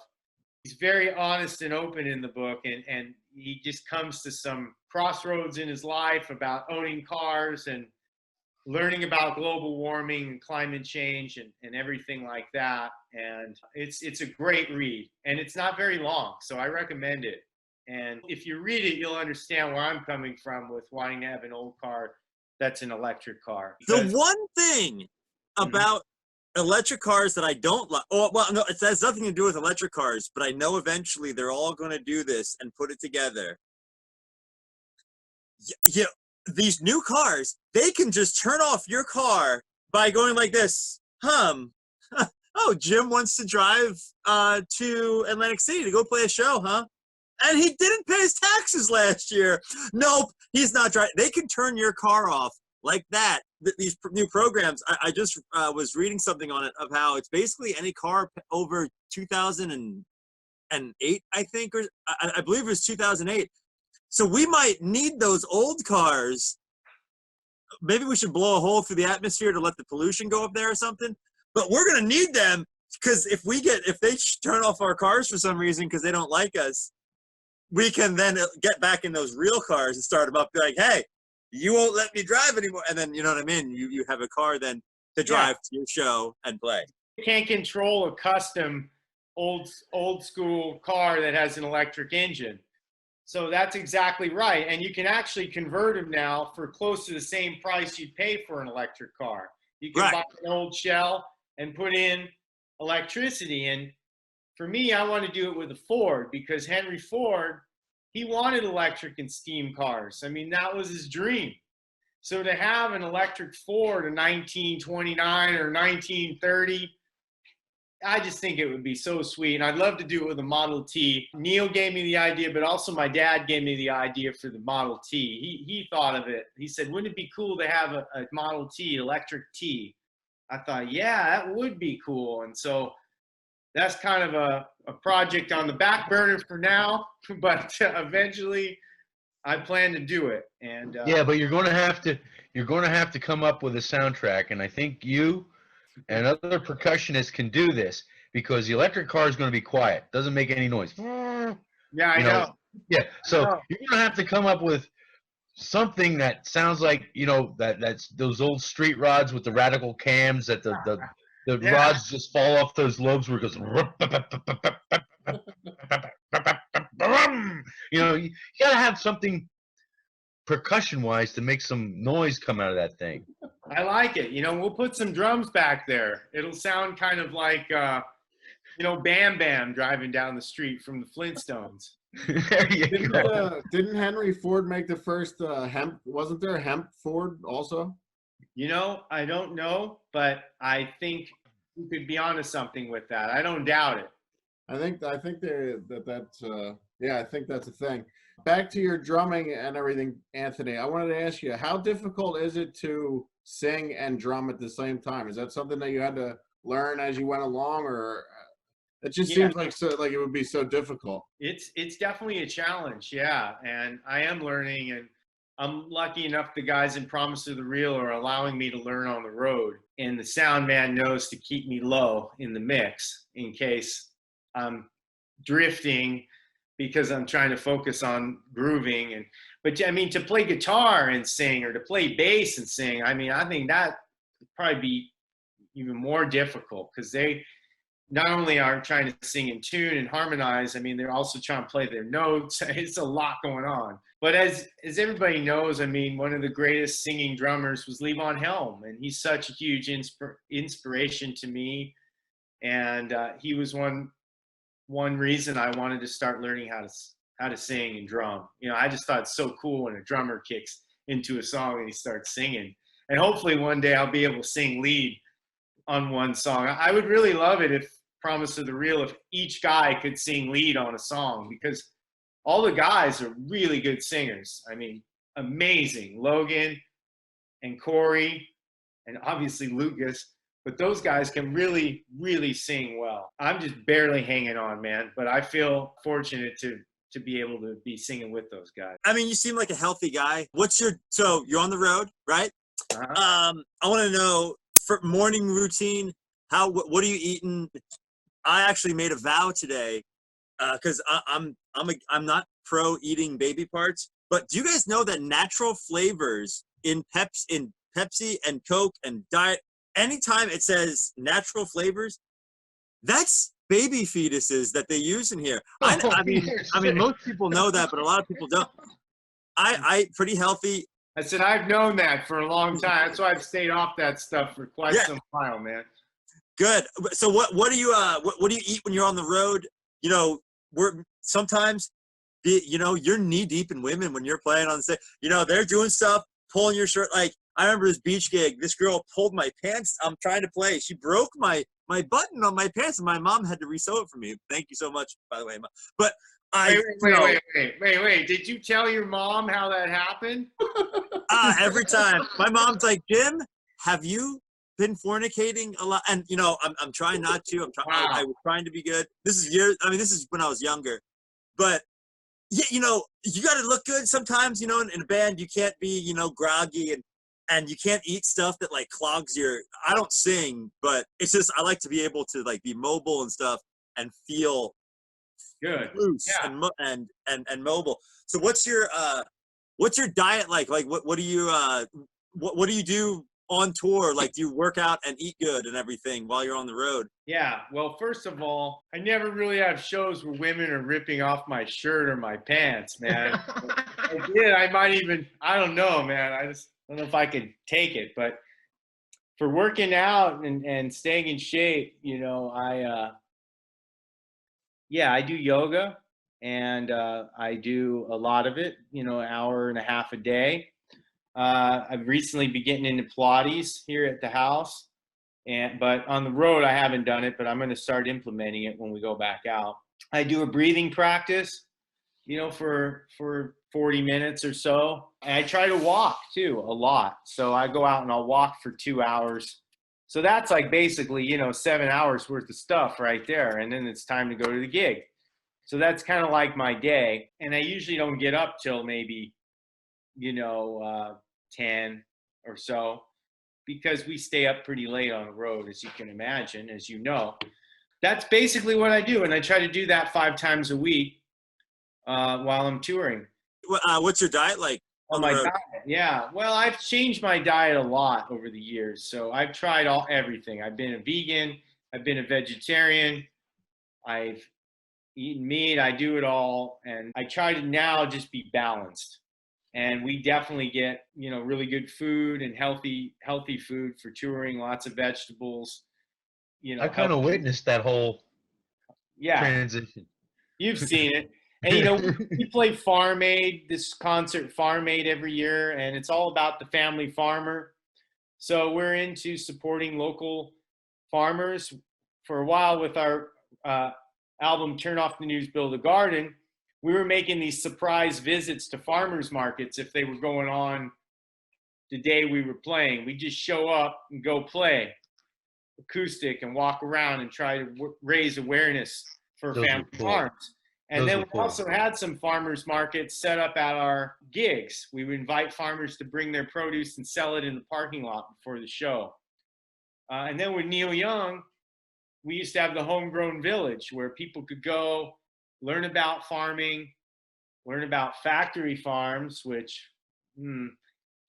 He's very honest and open in the book, and he just comes to some crossroads in his life about owning cars and learning about global warming and climate change and everything like that. And it's a great read, and it's not very long, so I recommend it. And if you read it, you'll understand where I'm coming from with wanting to have an old car that's an electric car. The one thing about electric cars that I don't like, oh, well, no, it has nothing to do with electric cars, but I know eventually they're all going to do this and put it together. Yeah, these new cars, they can just turn off your car by going like this. Oh, Jim wants to drive to Atlantic City to go play a show, huh? And he didn't pay his taxes last year. Nope, he's not driving. They can turn your car off like that. These new programs, I just was reading something on it of how it's basically any car over 2008, I think, or I believe it was 2008. So we might need those old cars. Maybe we should blow a hole through the atmosphere to let the pollution go up there or something. But we're going to need them because if they turn off our cars for some reason because they don't like us, we can then get back in those real cars and start them up. Be like, hey, you won't let me drive anymore. And then, you know what I mean? You have a car then to drive to your show and play. You can't control a custom old school car that has an electric engine. So that's exactly right. And you can actually convert them now for close to the same price you'd pay for an electric car. You can buy an old shell and put in electricity. And for me, I want to do it with a Ford because Henry Ford, he wanted electric and steam cars. I mean, that was his dream. So to have an electric Ford in 1929 or 1930, I just think it would be so sweet. And I'd love to do it with a Model T. Neil gave me the idea, but also my dad gave me the idea for the Model T. He thought of it. He said, wouldn't it be cool to have a Model T, electric T? I thought, yeah, that would be cool. And so that's kind of a project on the back burner for now, but eventually I plan to do it. And yeah, but you're going to have to come up with a soundtrack, and I think you and other percussionists can do this because the electric car is going to be quiet, doesn't make any noise. Yeah, I know. Yeah, so you're going to have to come up with something that sounds like, you know, that's those old street rods with the radical cams that the rods just fall off those lobes where it goes. You know, you got to have something percussion-wise to make some noise come out of that thing. I like it. You know, we'll put some drums back there. It'll sound kind of like, you know, Bam Bam driving down the street from the Flintstones. There you go. Didn't Henry Ford make the first hemp? Wasn't there a hemp Ford also? You know, I don't know, but I think you could be onto something with that. I don't doubt it. I think that's I think that's a thing. Back to your drumming and everything, Anthony. I wanted to ask you, how difficult is it to sing and drum at the same time? Is that something that you had to learn as you went along, or it just seems like it would be so difficult? It's definitely a challenge, yeah. And I am learning, and I'm lucky enough the guys in Promise of the Real are allowing me to learn on the road. And the sound man knows to keep me low in the mix in case I'm drifting because I'm trying to focus on grooving. But I mean, to play guitar and sing, or to play bass and sing, I mean, I think that would probably be even more difficult because they not only are trying to sing in tune and harmonize, I mean, they're also trying to play their notes. It's a lot going on. But as everybody knows, I mean, one of the greatest singing drummers was Levon Helm, and he's such a huge inspiration to me. And he was one reason I wanted to start learning how to sing and drum. You know, I just thought it's so cool when a drummer kicks into a song and he starts singing. And hopefully one day I'll be able to sing lead on one song. I would really love it if Promise of the Real, if each guy could sing lead on a song, because all the guys are really good singers. I mean, amazing. Logan and Corey and obviously Lukas, but those guys can really, really sing well. I'm just barely hanging on, man, but I feel fortunate to be able to be singing with those guys. I mean, you seem like a healthy guy. So you're on the road, right? Uh-huh. I want to know, for morning routine, what are you eating? I actually made a vow today, because I'm not pro eating baby parts, but do you guys know that natural flavors in Pepsi and Coke and Diet, anytime it says natural flavors, that's baby fetuses that they use in here. I mean, most people know that, but a lot of people don't. I pretty healthy. I said, I've known that for a long time. That's why I've stayed off that stuff for quite some while, man. Good. So what do you eat when you're on the road? You know, you're knee deep in women when you're playing on stage. You know, they're doing stuff, pulling your shirt. Like, I remember this beach gig. This girl pulled my pants. I'm trying to play. She broke my button on my pants, and my mom had to resew it for me. Thank you so much, by the way, Mom. But wait. Did you tell your mom how that happened? Every time. My mom's like, Jim, have you been fornicating a lot? And, you know, I'm trying not to. I was trying to be good. This is when I was younger. But, yeah, you know, you got to look good sometimes, you know, in a band. You can't be, you know, groggy, and you can't eat stuff that, like, clogs I don't sing, but it's just, I like to be able to, like, be mobile and stuff and feel good, loose and mobile. So what's your diet like? Like, what do you do on tour? Like, do you work out and eat good and everything while you're on the road? Yeah, well, first of all, I never really have shows where women are ripping off my shirt or my pants, man. I did. I don't know, man. I just don't know if I could take it. But for working out and staying in shape, you know, I do yoga, and I do a lot of it, you know, an hour and a half a day. I've recently been getting into Pilates here at the house, but on the road I haven't done it, but I'm going to start implementing it when we go back out. I do a breathing practice, you know, for 40 minutes or so. And I try to walk too a lot. So I go out and I'll walk for 2 hours. So that's like basically, you know, 7 hours worth of stuff right there. And then it's time to go to the gig. So that's kind of like my day. And I usually don't get up till maybe, you know, 10 or so, because we stay up pretty late on the road, as you can imagine, as you know. That's basically what I do. And I try to do that 5 times a week while I'm touring. What's your diet like? Oh, my diet. Yeah. Well, I've changed my diet a lot over the years. So I've tried everything. I've been a vegan. I've been a vegetarian. I've eaten meat. I do it all. And I try to now just be balanced. And we definitely get, you know, really good food and healthy food for touring, lots of vegetables. You know, I kind of witnessed that whole transition. You've seen it. And, you know, we play Farm Aid, this concert Farm Aid every year, and it's all about the family farmer. So we're into supporting local farmers. For a while with our album, Turn Off the News, Build a Garden, we were making these surprise visits to farmers markets if they were going on the day we were playing. We just show up and go play acoustic and walk around and try to raise awareness for family farms. And then we also had some farmers markets set up at our gigs. We would invite farmers to bring their produce and sell it in the parking lot before the show. And then with Neil Young, we used to have the Homegrown Village, where people could go learn about farming, learn about factory farms, which,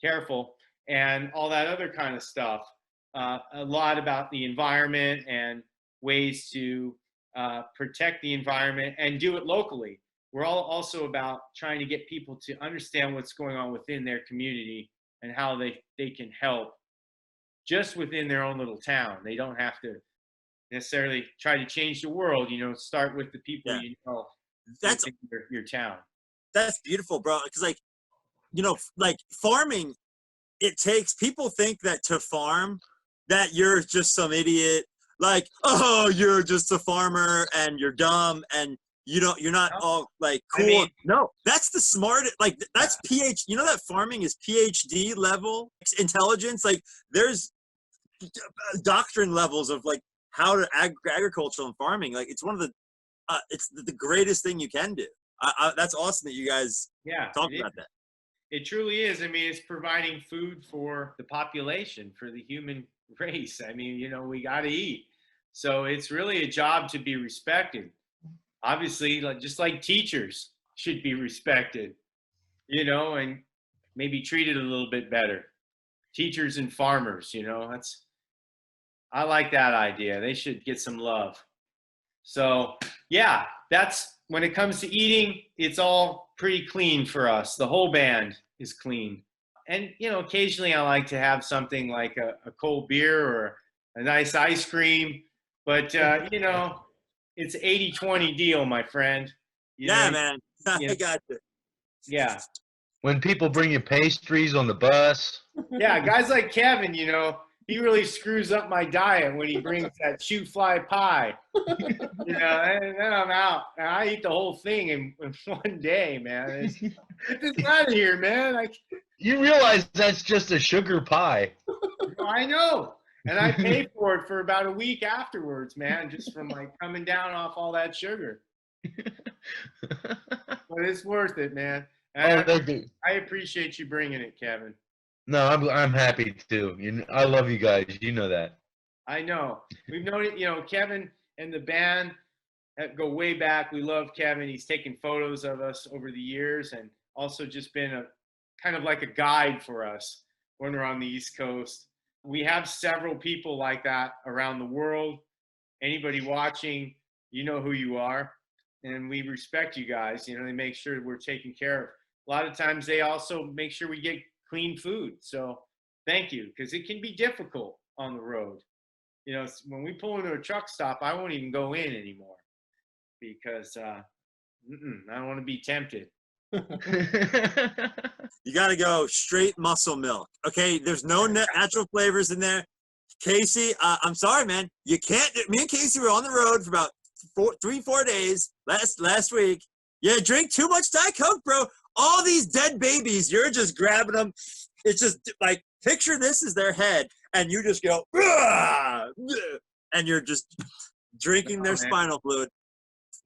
careful, and all that other kind of stuff. A lot about the environment and ways to protect the environment and do it locally. we're all also about trying to get people to understand what's going on within their community and how they can help just within their own little town. They don't have to necessarily try to change the world, start with the people Yeah. you know That's within your town. that's beautiful, bro. Because like farming, it takes people think that to farm that you're just some idiot. Like, oh, you're just a farmer and you're dumb and you're not all like cool. I mean, no, that's the smart. Like that's PhD. You know that farming is PhD level intelligence. Like there's doctrine levels of like how to agriculture and farming. Like it's one of the it's the greatest thing you can do. That's awesome that you guys talk about that. It truly is. I mean, it's providing food for the population, for the human race. I mean, we got to eat. So it's really a job to be respected. Obviously, just like teachers should be respected, and maybe treated a little bit better. Teachers and farmers, I like that idea. They should get some love. So yeah, that's when it comes to eating, it's all pretty clean for us. The whole band is clean. And, occasionally I like to have something like a cold beer or a nice ice cream. But, it's 80-20 deal, my friend. Man. I got you. Yeah. When people bring you pastries on the bus. Yeah, guys like Kevin, he really screws up my diet when he brings that shoe fly pie. And then I'm out. And I eat the whole thing in one day, man. Get this out of here, man. You realize that's just a sugar pie. I know. And I pay for it for about a week afterwards, man, just from like coming down off all that sugar. But it's worth it, man. I appreciate you bringing it, Kevin. No, I'm happy too. I love you guys. You know that. I know. We've known it. Kevin and the band go way back. We love Kevin. He's taken photos of us over the years and also just been a kind of like a guide for us when we're on the East Coast. We have several people like that around the world. Anybody watching, you know who you are. And we respect you guys. They make sure we're taken care of. A lot of times they also make sure we get clean food. So thank you, because it can be difficult on the road. When we pull into a truck stop, I won't even go in anymore because I don't want to be tempted. You got to go straight muscle milk. Okay, there's no natural flavors in there. Casey, I'm sorry, man. You can't. Me and Casey were on the road for about 3-4 days last week. Yeah, drink too much Diet Coke, bro. All these dead babies, you're just grabbing them. It's just like, picture this as their head, and you just go, and you're just drinking their spinal fluid.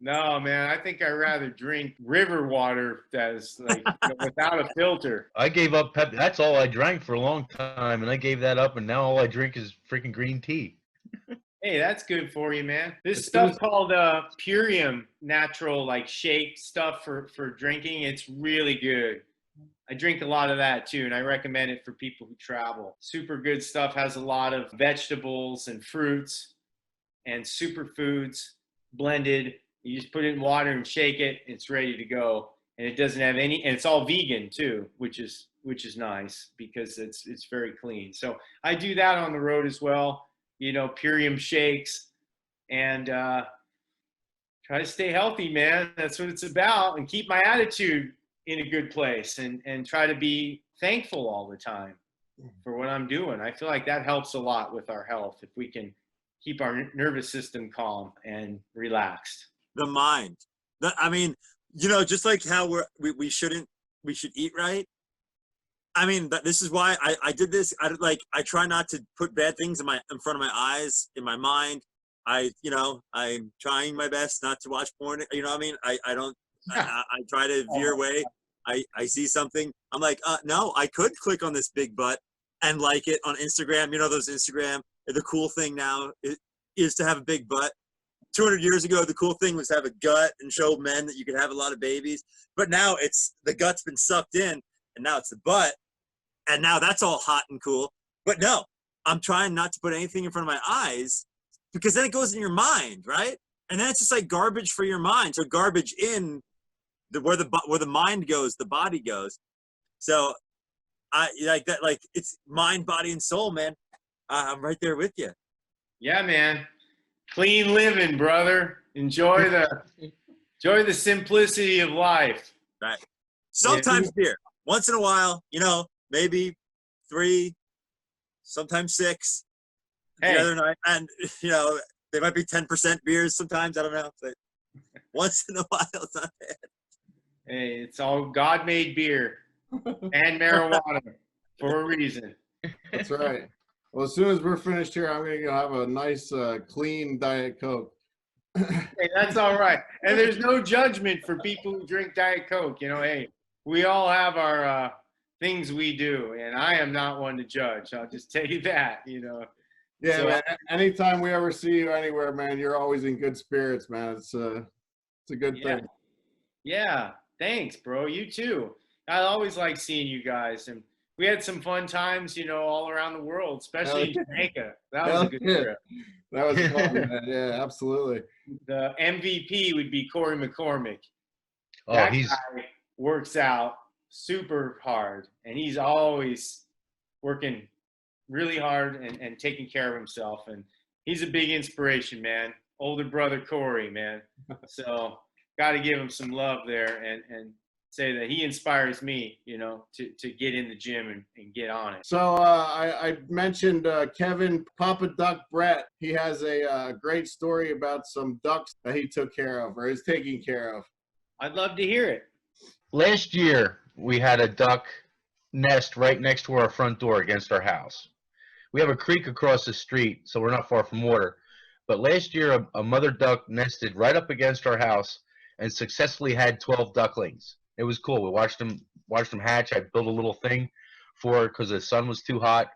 No, man, I think I'd rather drink river water that is like without a filter. I gave up Pepsi. That's all I drank for a long time, and I gave that up, and now all I drink is freaking green tea. Hey, that's good for you, man. This stuff called Purium natural like shake stuff for drinking. It's really good. I drink a lot of that too, and I recommend it for people who travel. Super good stuff. Has a lot of vegetables and fruits and superfoods blended. You just put it in water and shake it. It's ready to go, and it doesn't have any. And it's all vegan too, which is nice because it's very clean. So I do that on the road as well. Purium shakes, and try to stay healthy, man. That's what it's about, and keep my attitude in a good place, and try to be thankful all the time for what I'm doing. I feel like that helps a lot with our health if we can keep our nervous system calm and relaxed. The mind. Just like how we should eat right. I mean, this is why I did this. I try not to put bad things in front of my eyes, in my mind. I'm trying my best not to watch porn. You know what I mean? I don't. I try to veer away. I see something. I'm like, no, I could click on this big butt and like it on Instagram. Those Instagram. The cool thing now is to have a big butt. 200 years ago, the cool thing was to have a gut and show men that you could have a lot of babies. But now it's the gut's been sucked in, and now it's the butt. And now that's all hot and cool. But no, I'm trying not to put anything in front of my eyes because then it goes in your mind, right? And then it's just like garbage for your mind. So garbage in where the mind goes, the body goes. So I like that. Like it's mind, body, and soul, man. I'm right there with you. Yeah, man. Clean living, brother. Enjoy the simplicity of life. Right. Sometimes beer. Once in a while, maybe 3, sometimes 6. Hey. The other night, and they might be 10% beers sometimes. I don't know, but once in a while, it's not bad. Hey, it's all God-made beer and marijuana for a reason. That's right. Well, as soon as we're finished here, I'm going to go have a nice, clean Diet Coke. Hey, that's all right. And there's no judgment for people who drink Diet Coke. Hey, we all have our things we do, and I am not one to judge. I'll just tell you that, Yeah, So- man. Anytime we ever see you anywhere, man, you're always in good spirits, man. It's a good Yeah. thing. Yeah, thanks, bro. You too. I always like seeing you guys, and we had some fun times, all around the world, especially in Jamaica. That was a good trip. That was fun, man. Yeah, absolutely. The MVP would be Corey McCormick. Oh, That guy works out super hard, and he's always working really hard and taking care of himself. And he's a big inspiration, man. Older brother Corey, man. So got to give him some love there and say that he inspires me, to get in the gym and get on it. So I mentioned Kevin Papa Duck Brett. He has a great story about some ducks that he took care of or is taking care of. I'd love to hear it. Last year, we had a duck nest right next to our front door against our house. We have a creek across the street, so we're not far from water. But last year, a mother duck nested right up against our house and successfully had 12 ducklings. It was cool. We watched them hatch. I built a little thing for her because the sun was too hot,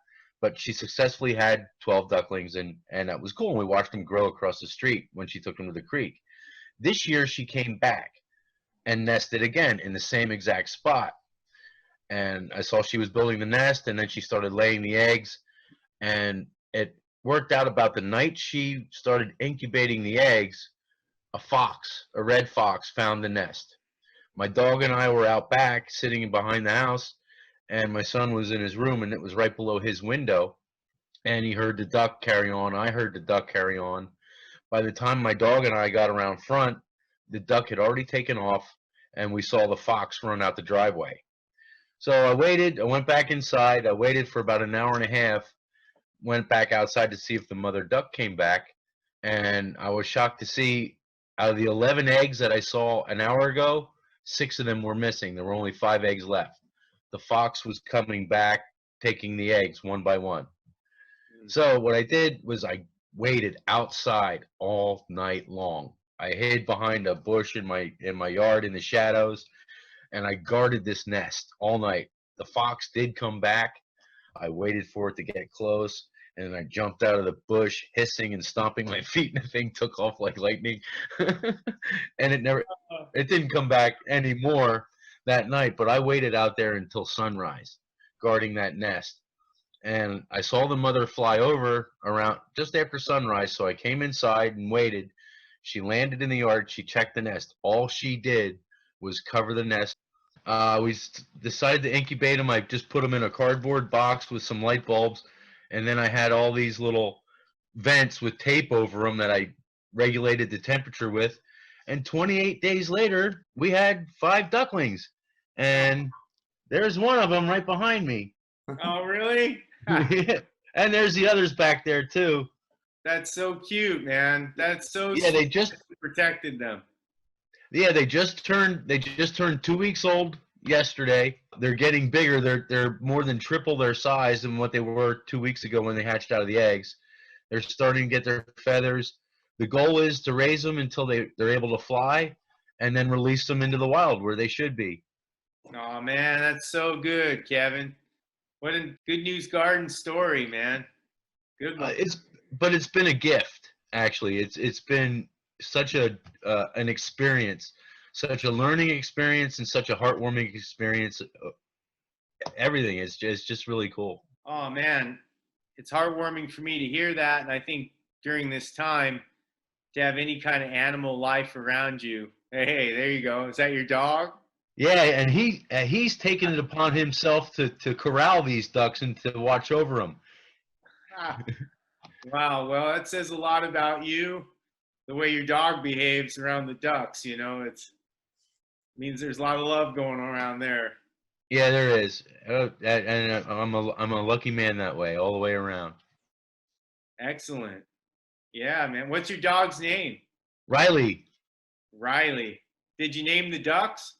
but she successfully had 12 ducklings, and that was cool. And we watched them grow across the street when she took them to the creek. This year, she came back and nested again in the same exact spot. And I saw she was building the nest, and then she started laying the eggs. And it worked out about the night she started incubating the eggs, a red fox, found the nest. My dog and I were out back sitting behind the house, and my son was in his room, and it was right below his window. And he heard the duck carry on. I heard the duck carry on. By the time my dog and I got around front, the duck had already taken off, and we saw the fox run out the driveway. So I waited. I went back inside. I waited for about an hour and a half, went back outside to see if the mother duck came back, and I was shocked to see out of the 11 eggs that I saw an hour ago, 6 of them were missing. There were only 5 eggs left. The fox was coming back, taking the eggs one by one. So what I did was I waited outside all night long. I hid behind a bush in my yard in the shadows, and I guarded this nest all night. The fox did come back. I waited for it to get close, and I jumped out of the bush, hissing and stomping my feet, and the thing took off like lightning. And it didn't come back anymore that night, but I waited out there until sunrise, guarding that nest. And I saw the mother fly over around just after sunrise, so I came inside and waited. She landed in the yard. She checked the nest. All she did was cover the nest. We decided to incubate them. I just put them in a cardboard box with some light bulbs, and then I had all these little vents with tape over them that I regulated the temperature with. And 28 days later, we had 5 ducklings, and there's one of them right behind me. Oh, really? And there's the others back there too. That's so cute, man. That's so Yeah, they sweet just that you protected them. Yeah, they just turned 2 weeks old yesterday. They're getting bigger. They're more than triple their size than what they were 2 weeks ago when they hatched out of the eggs. They're starting to get their feathers. The goal is to raise them until they're able to fly, and then release them into the wild where they should be. Oh man, that's so good, Kevin. What a good news garden story, man. Good one. It's been a gift, actually. It's been such an experience, such a learning experience, and such a heartwarming experience. Everything is just really cool. Oh man, it's heartwarming for me to hear that, and I think during this time to have any kind of animal life around you Hey, there you go. Is that your dog? Yeah, and he's taken it upon himself to corral these ducks and to watch over them. Ah, wow. Well, that says a lot about you, the way your dog behaves around the ducks. You know, it's means there's a lot of love going around there. Yeah, there is, and I'm a lucky man that way, all the way around. Excellent. Yeah, man. What's your dog's name? Riley, Riley. Did you name the ducks?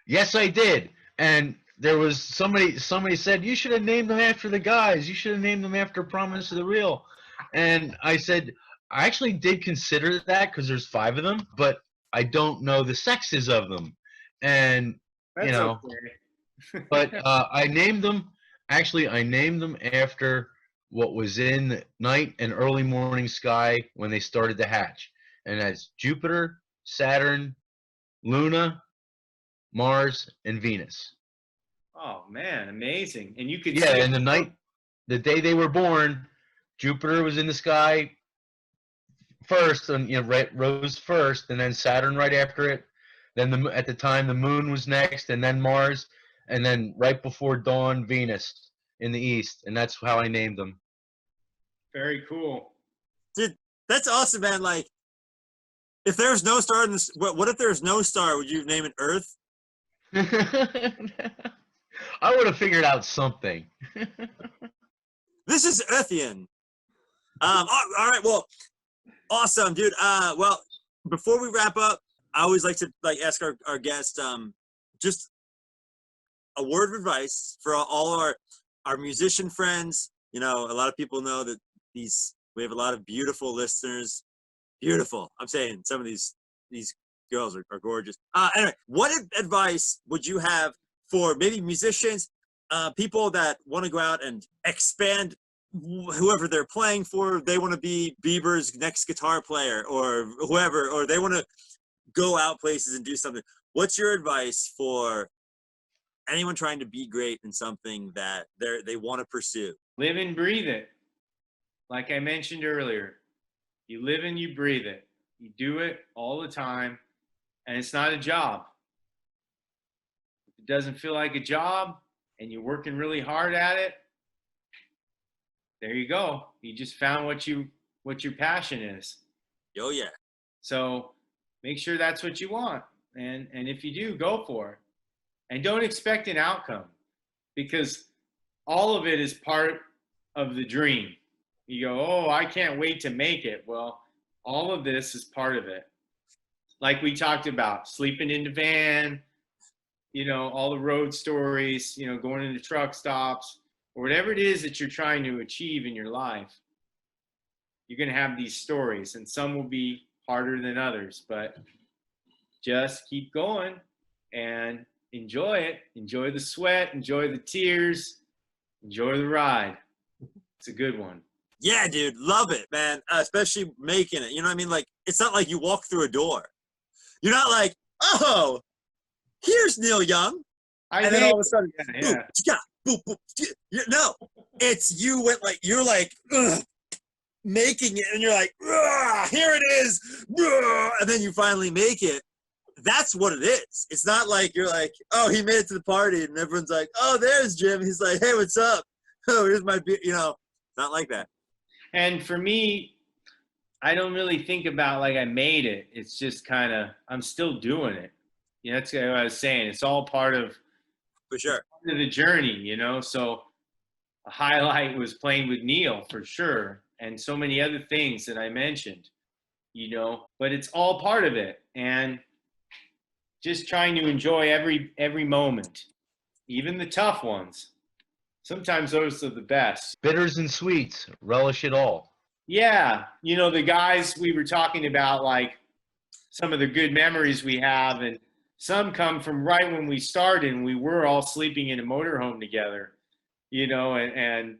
yes, I did, and there was somebody said you should have named them after the guys. You should have named them after Promise of the Real, and I said I actually did consider that because there's 5 of them, but I don't know the sexes of them, and you That's know. okay. But I named them. Actually, I named them after what was in the night and early morning sky when they started to hatch, and that's Jupiter, Saturn, Luna, Mars, and Venus. Oh man, amazing! And you could Yeah, see and the day they were born, Jupiter was in the sky first, and rose first, and then Saturn right after it. Then at the time the Moon was next, and then Mars, and then right before dawn Venus in the east, and that's how I named them. very cool. Dude, that's awesome, man. Like, if there's no star in this, what if there's no star? Would you name it Earth? I would have figured out something. This is Earthian. All right. Well, awesome, dude. Well, before we wrap up, I always like to ask our guests just a word of advice for all our musician friends. You know, a lot of people know that we have a lot of beautiful listeners. Beautiful. I'm saying some of these girls are gorgeous. Anyway, what advice would you have for maybe musicians, people that want to go out and expand whoever they're playing for? They want to be Bieber's next guitar player or whoever, or they want to go out places and do something. What's your advice for anyone trying to be great in something that they want to pursue? Live and breathe it. Like I mentioned earlier, you live and you breathe it. You do it all the time, and it's not a job. If it doesn't feel like a job and you're working really hard at it, there you go. You just found what your passion is. Oh yeah. So make sure that's what you want. And if you do, go for it. And don't expect an outcome, because all of it is part of the dream. You go, oh, I can't wait to make it. Well, all of this is part of it. Like we talked about, sleeping in the van, all the road stories, going into truck stops, or whatever it is that you're trying to achieve in your life. You're going to have these stories, and some will be harder than others, but just keep going and enjoy it. Enjoy the sweat, enjoy the tears, enjoy the ride. It's a good one. Yeah, dude, love it, man. Especially making it. You know what I mean? Like, it's not like you walk through a door. You're not like, oh, here's Neil Young. And then all of a sudden, boop, boop, boop. No, it's you're like, ugh, making it, and you're like, here it is, and then you finally make it. That's what it is. It's not like you're like, oh, he made it to the party, and everyone's like, oh, there's Jim. He's like, hey, what's up? Oh, here's my beer. Not like that. And for me, I don't really think about like I made it. It's just kind of, I'm still doing it. That's what I was saying. It's all part of, for sure, part of the journey, So a highlight was playing with Neil for sure, and so many other things that I mentioned, but it's all part of it. And just trying to enjoy every moment, even the tough ones. Sometimes those are the best. Bitters and sweets, relish it all. Yeah. The guys we were talking about, like some of the good memories we have, and some come from right when we started and we were all sleeping in a motorhome together, and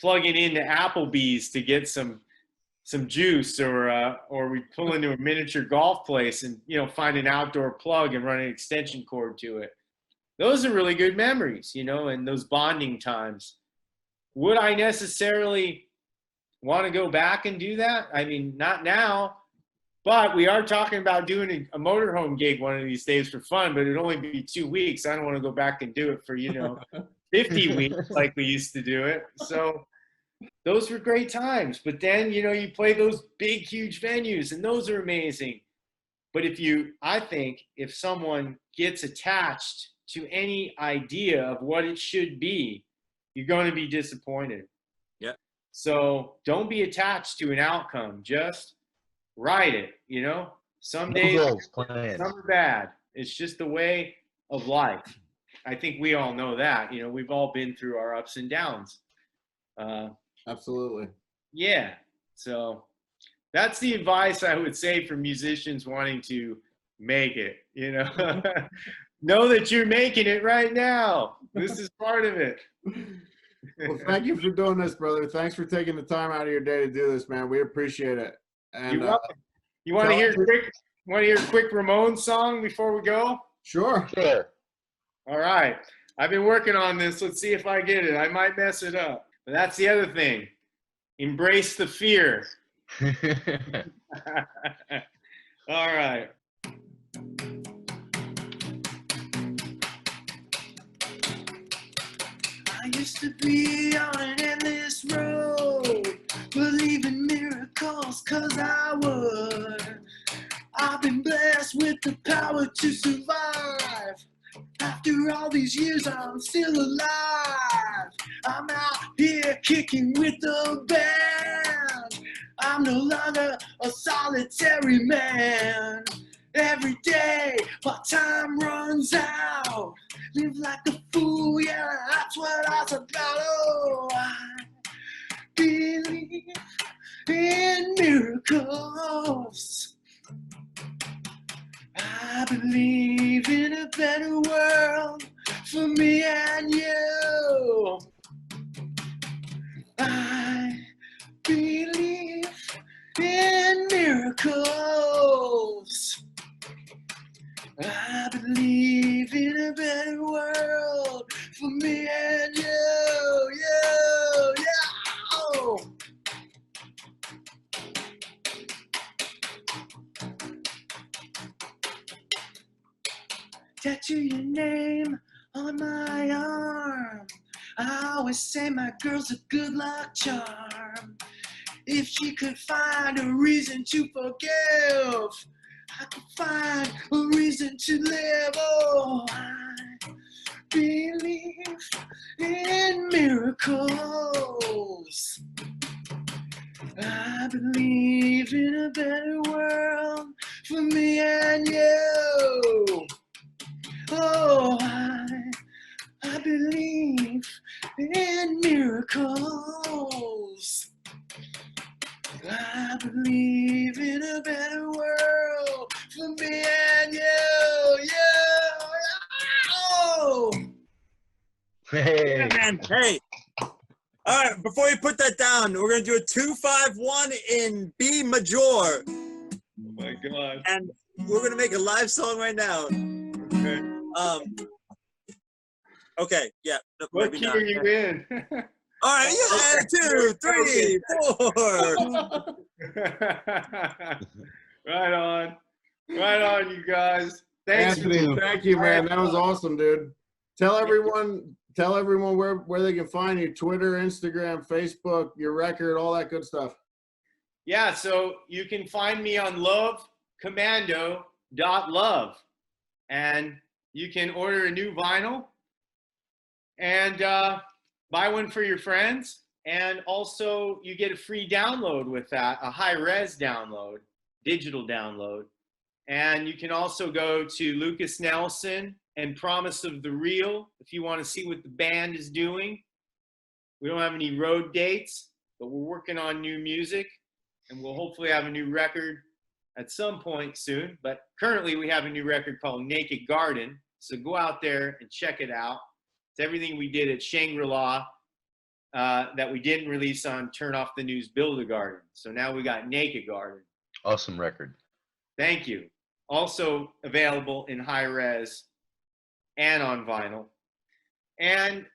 plugging into Applebee's to get some juice, or we pull into a miniature golf place and, find an outdoor plug and run an extension cord to it. Those are really good memories, and those bonding times. Would I necessarily want to go back and do that? I mean, not now, But we are talking about doing a motorhome gig one of these days for fun, but it'd only be 2 weeks. I don't want to go back and do it for, 50 weeks like we used to do it. So those were great times. But then, you play those big, huge venues, and those are amazing. But I think if someone gets attached to any idea of what it should be, you're going to be disappointed. Yeah. So don't be attached to an outcome. Just ride it, Some days goals, plans. some are bad. It's just the way of life. I think we all know that. We've all been through our ups and downs. Absolutely. Yeah. So that's the advice I would say for musicians wanting to make it, Know that you're making it right now. This is part of it. Well, thank you for doing this, brother. Thanks for taking the time out of your day to do this, man. We appreciate it. And You're welcome. You want to hear a quick Ramones song before we go? Sure. All right. I've been working on this. Let's see if I get it. I might mess it up. But that's the other thing. Embrace the fear. All right. I used to be on an endless road, believing miracles 'cause I would. I've been blessed with the power to survive. After all these years, I'm still alive. I'm out here kicking with the band. I'm no longer a solitary man. Every day, my time runs out. Live like a fool, yeah, that's what I was about. Oh, I believe in miracles. I believe in a better world for me and you. I believe in miracles. I believe in a better world for me and you. Yeah. Tattoo your name on my arm. I always say my girl's a good luck charm. If she could find a reason to forgive, I could find a reason to live. Oh, I believe in miracles. I believe in a better world for me and you. Oh, I believe in miracles. I believe in a better world for me and you. Hey. Yeah, man. Hey. All right, before you put that down, we're going to do a 2-5-1 in B major. Oh my God. And we're going to make a live song right now. Okay, yeah. No, What key are you in? All right, yeah, 2, 3, 4. Right on, you guys. Thanks. Anthony, thank you, man. That was awesome, dude. Tell everyone where they can find you: Twitter, Instagram, Facebook, your record, all that good stuff. Yeah, so you can find me on lovecommando.love, and you can order a new vinyl and buy one for your friends. And also you get a free download with that, a high-res download, digital download. And you can also go to Lukas Nelson and Promise of the Real if you want to see what the band is doing. We don't have any road dates, but we're working on new music, and we'll hopefully have a new record at some point soon. But currently we have a new record called Naked Garden. So go out there and check it out. It's everything we did at Shangri-La that we didn't release on Turn Off the News, Build a Garden. So now we got Naked Garden. Awesome record. Thank you. Also available in high res and on vinyl. And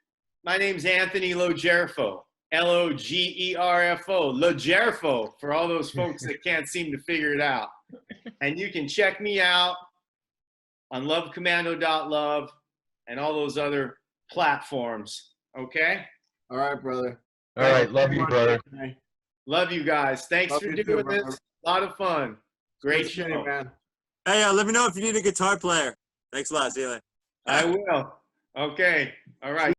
my name's Anthony LoGerfo, LoGerfo, LoGerfo, for all those folks that can't seem to figure it out. And you can check me out on lovecommando.love and all those other platforms. Okay? All right, brother. All right, love you, brother. Anthony. Love you guys. Thanks Love for you too, doing brother. this. A lot of fun. Great Good seeing show. you, man. Hey, let me know if you need a guitar player. Thanks a lot. See you later. I will. Okay. All right.